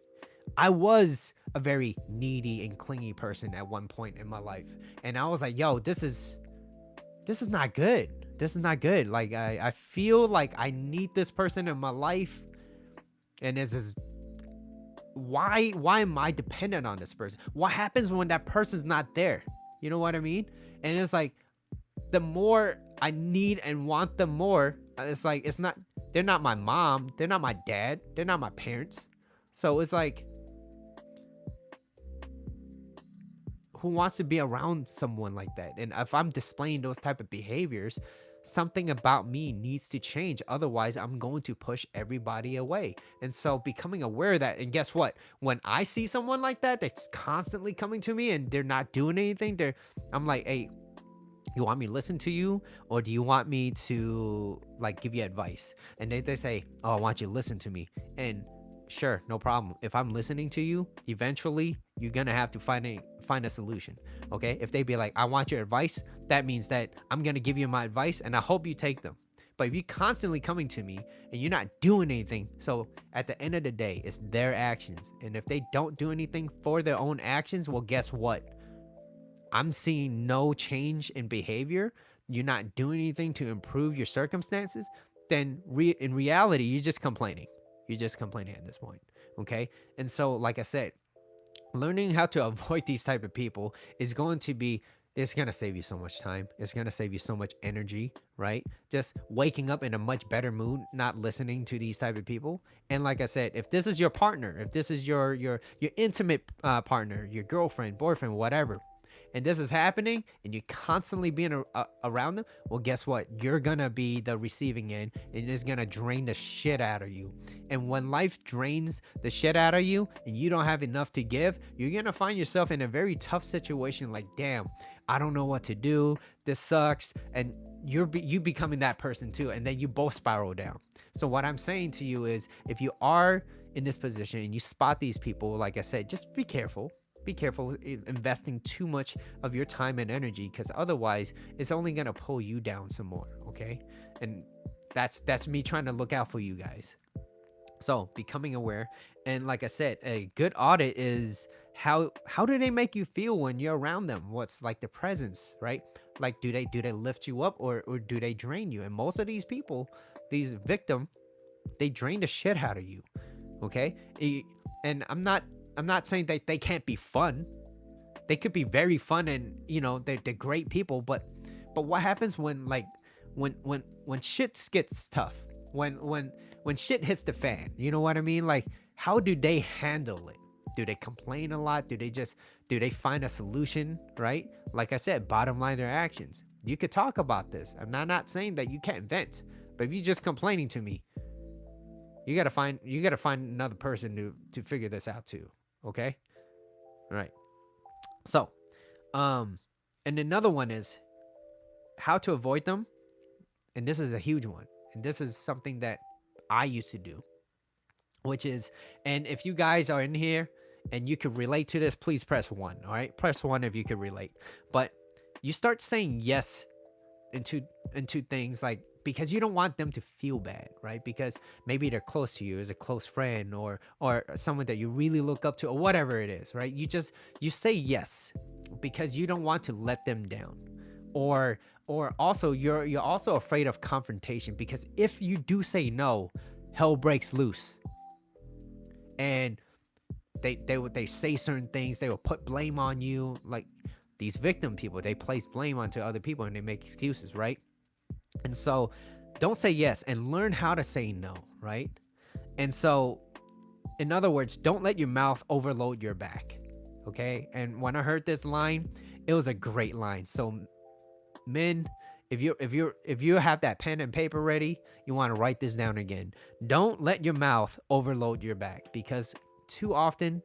I was a very needy and clingy person at one point in my life. And I was like, yo, this is not good. This is not good. Like I feel like I need this person in my life. And this is why am I dependent on this person? What happens when that person's not there? You know what I mean? And it's like, the more I need and want them more, it's like, they're not my mom, they're not my dad, they're not my parents. So it's like, who wants to be around someone like that? And if I'm displaying those type of behaviors, something about me needs to change. Otherwise, I'm going to push everybody away. And so becoming aware of that, and guess what? When I see someone like that, that's constantly coming to me and they're not doing anything, I'm like, hey, you want me to listen to you, or do you want me to like give you advice? And they say, oh, I want you to listen to me. And sure, no problem. If I'm listening to you, eventually you're gonna have to find a solution. Okay, if they be like, I want your advice, that means that I'm gonna give you my advice and I hope you take them. But if you're constantly coming to me and you're not doing anything, so at the end of the day, it's their actions. And if they don't do anything for their own actions, well, guess what? I'm seeing no change in behavior. You're not doing anything to improve your circumstances. Then in reality, you're just complaining. You're just complaining at this point. Okay. And so, like I said, learning how to avoid these type of people is going to be, it's going to save you so much time. It's going to save you so much energy, right? Just waking up in a much better mood, not listening to these type of people. And like I said, if this is your partner, if this is your intimate partner, your girlfriend, boyfriend, whatever, and this is happening and you're constantly being around them, well, guess what? You're gonna be the receiving end, and it's gonna drain the shit out of you. And when life drains the shit out of you and you don't have enough to give, you're gonna find yourself in a very tough situation. Like, damn, I don't know what to do, this sucks. And you becoming that person too, and then you both spiral down. So what I'm saying to you is, if you are in this position and you spot these people, like I said, just be careful. Be careful investing too much of your time and energy, because otherwise it's only going to pull you down some more. Okay. And that's me trying to look out for you guys. So becoming aware. And like I said, a good audit is how do they make you feel when you're around them? What's like the presence, right? Like, do they lift you up, or do they drain you? And most of these people, these victims, they drain the shit out of you. Okay. And I'm not saying that they can't be fun. They could be very fun, and they're great people. But what happens when when shit gets tough? When shit hits the fan, you know what I mean? Like, how do they handle it? Do they complain a lot? Do they find a solution? Right? Like I said, bottom line, their actions. You could talk about this. I'm not saying that you can't vent, but if you're just complaining to me, you gotta find another person to figure this out too. Okay. All right. So, and another one is how to avoid them. And this is a huge one. And this is something that I used to do, which is, and if you guys are in here and you could relate to this, please press 1. All right. Press 1 if you could relate. But you start saying yes into things, like, because you don't want them to feel bad, right? Because maybe they're close to you as a close friend, or someone that you really look up to, or whatever it is, right? You say yes because you don't want to let them down, or also you're also afraid of confrontation, because if you do say no, hell breaks loose, and they say certain things, they will put blame on you. Like, these victim people, they place blame onto other people and they make excuses, right? And so don't say yes, and learn how to say no, right? And so, in other words, don't let your mouth overload your back. Okay. And when I heard this line, it was a great line. So men, if you have that pen and paper ready, you want to write this down again. Don't let your mouth overload your back, because too often,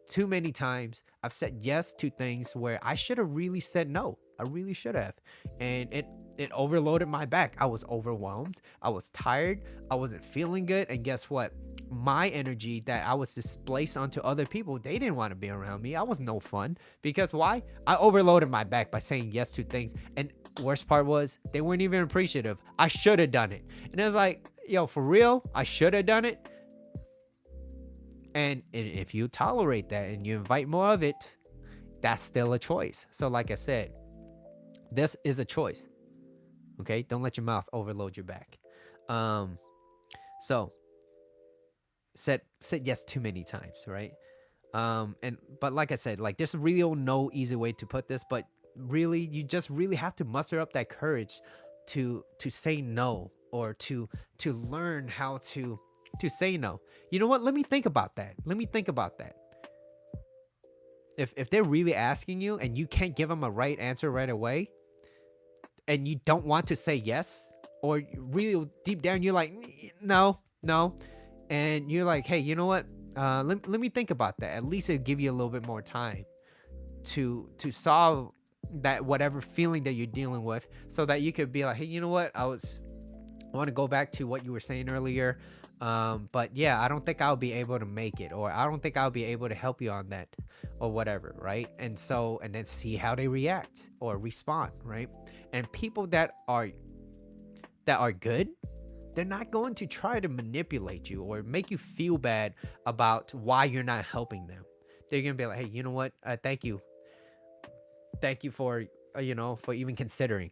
too many times, I've said yes to things where I should have really said no. I really should have. And it overloaded my back. I was overwhelmed. I was tired. I wasn't feeling good. And guess what? My energy that I was displaced onto other people, they didn't want to be around me. I was no fun. Because why? I overloaded my back by saying yes to things. And worst part was, they weren't even appreciative. I should have done it. And it was like, yo, for real? I should have done it? And if you tolerate that and you invite more of it, that's still a choice. So like I said, this is a choice. Okay? Don't let your mouth overload your back. So said yes too many times, right? But like I said, like, there's really no easy way to put this, but really, you just really have to muster up that courage to say no, or to learn how to say no. You know what? Let me think about that. If they're really asking you and you can't give them a right answer right away, and you don't want to say yes, or really deep down you're like, no, and you're like, hey, you know what? Let me think about that. At least it'll give you a little bit more time to solve that whatever feeling that you're dealing with, so that you could be like, hey, you know what? I want to go back to what you were saying earlier. But yeah, I don't think I'll be able to make it, or I don't think I'll be able to help you on that, or whatever, right? And then see how they react or respond, right? And people that are that are good, they're not going to try to manipulate you or make you feel bad about why you're not helping them. They're gonna be like, hey, you know what? Thank you for for even considering,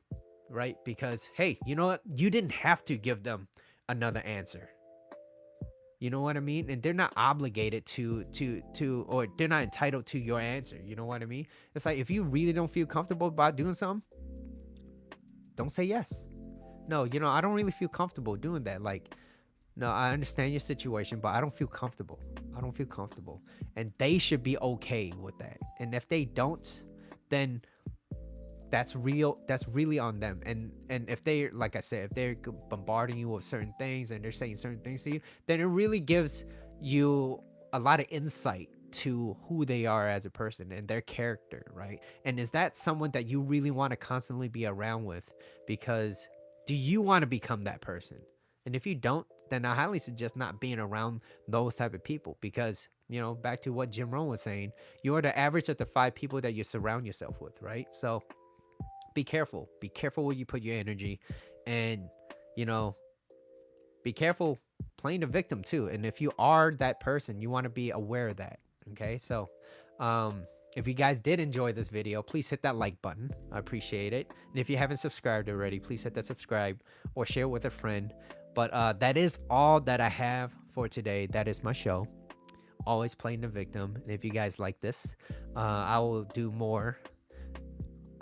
right? Because hey, you know what? You didn't have to give them another answer. You know what I mean? And they're not obligated to or they're not entitled to your answer. You know what I mean? It's like if you really don't feel comfortable about doing something, don't say yes. No, I don't really feel comfortable doing that. Like, no, I understand your situation, but I don't feel comfortable. I don't feel comfortable. And they should be okay with that. And if they don't, then that's really on them. And if they, like I said, if they're bombarding you with certain things and they're saying certain things to you, then it really gives you a lot of insight to who they are as a person and their character, right? And is that someone that you really want to constantly be around with? Because do you want to become that person? And if you don't, then I highly suggest not being around those type of people, because back to what Jim Rohn was saying, you're the average of the 5 people that you surround yourself with, right? So be careful. Be careful where you put your energy, and be careful playing the victim too. And if you are that person, you want to be aware of that. Okay, so if you guys did enjoy this video, please hit that like button. I appreciate it. And if you haven't subscribed already, please hit that subscribe or share with a friend. But that is all that I have for today. That is my show, Always Playing the Victim. And if you guys like this, I will do more.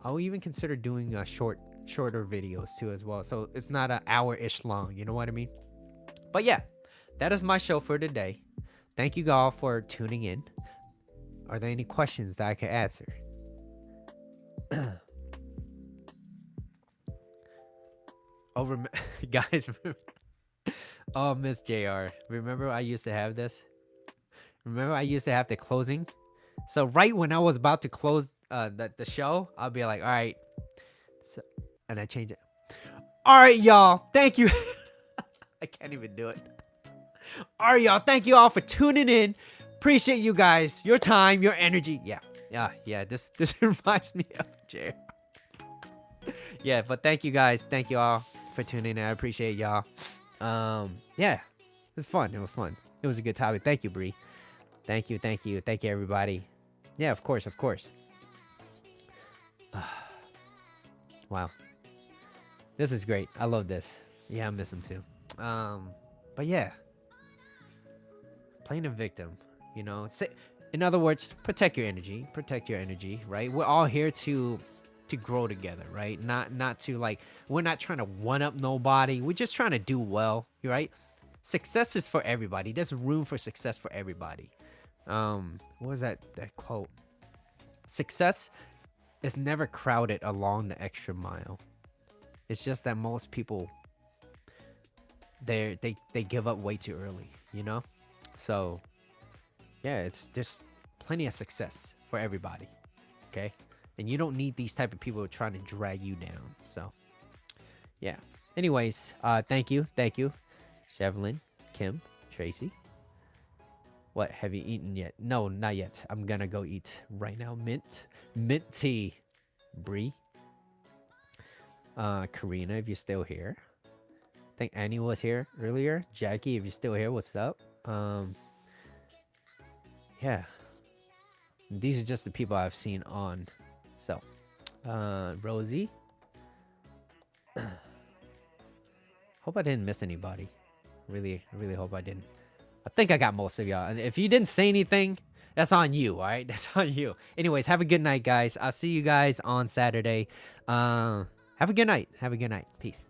I'll even consider doing shorter videos too as well, so it's not an hour-ish long. You know what I mean? But yeah, that is my show for today. Thank you all for tuning in. Are there any questions that I can answer? Guys, oh, Miss JR, remember I used to have this? Remember I used to have the closing? So right when I was about to close the show, I'll be like, all right. So, and I change it. All right, y'all. Thank you. I can't even do it. All right, y'all. Thank you all for tuning in. Appreciate you guys, your time, your energy. Yeah. This reminds me of Jer. Yeah, but thank you guys. Thank you all for tuning in. I appreciate y'all. Yeah, it was fun. It was a good topic. Thank you, Bree. Thank you, everybody. Yeah, of course. Wow. This is great. I love this. Yeah, I miss him too. But yeah. Playing a victim, in other words, protect your energy, right? We're all here to grow together, right? Not to, like, we're not trying to one up nobody. We're just trying to do well, right? Success is for everybody. There's room for success for everybody. What was that quote? Success is never crowded along the extra mile. It's just that most people they give up way too early, So yeah, it's just plenty of success for everybody. Okay? And you don't need these type of people trying to drag you down. So yeah. Anyways, thank you. Shevlin, Kim, Tracy. What, have you eaten yet? No, not yet. I'm gonna go eat right now. Mint tea. Bree. Karina, if you're still here. I think Annie was here earlier. Jackie, if you're still here, what's up? Yeah. These are just the people I've seen on. So, Rosie. Hope I didn't miss anybody. Really hope I didn't. I think I got most of y'all. And if you didn't say anything, that's on you, all right? That's on you. Anyways, have a good night, guys. I'll see you guys on Saturday. Have a good night. Peace.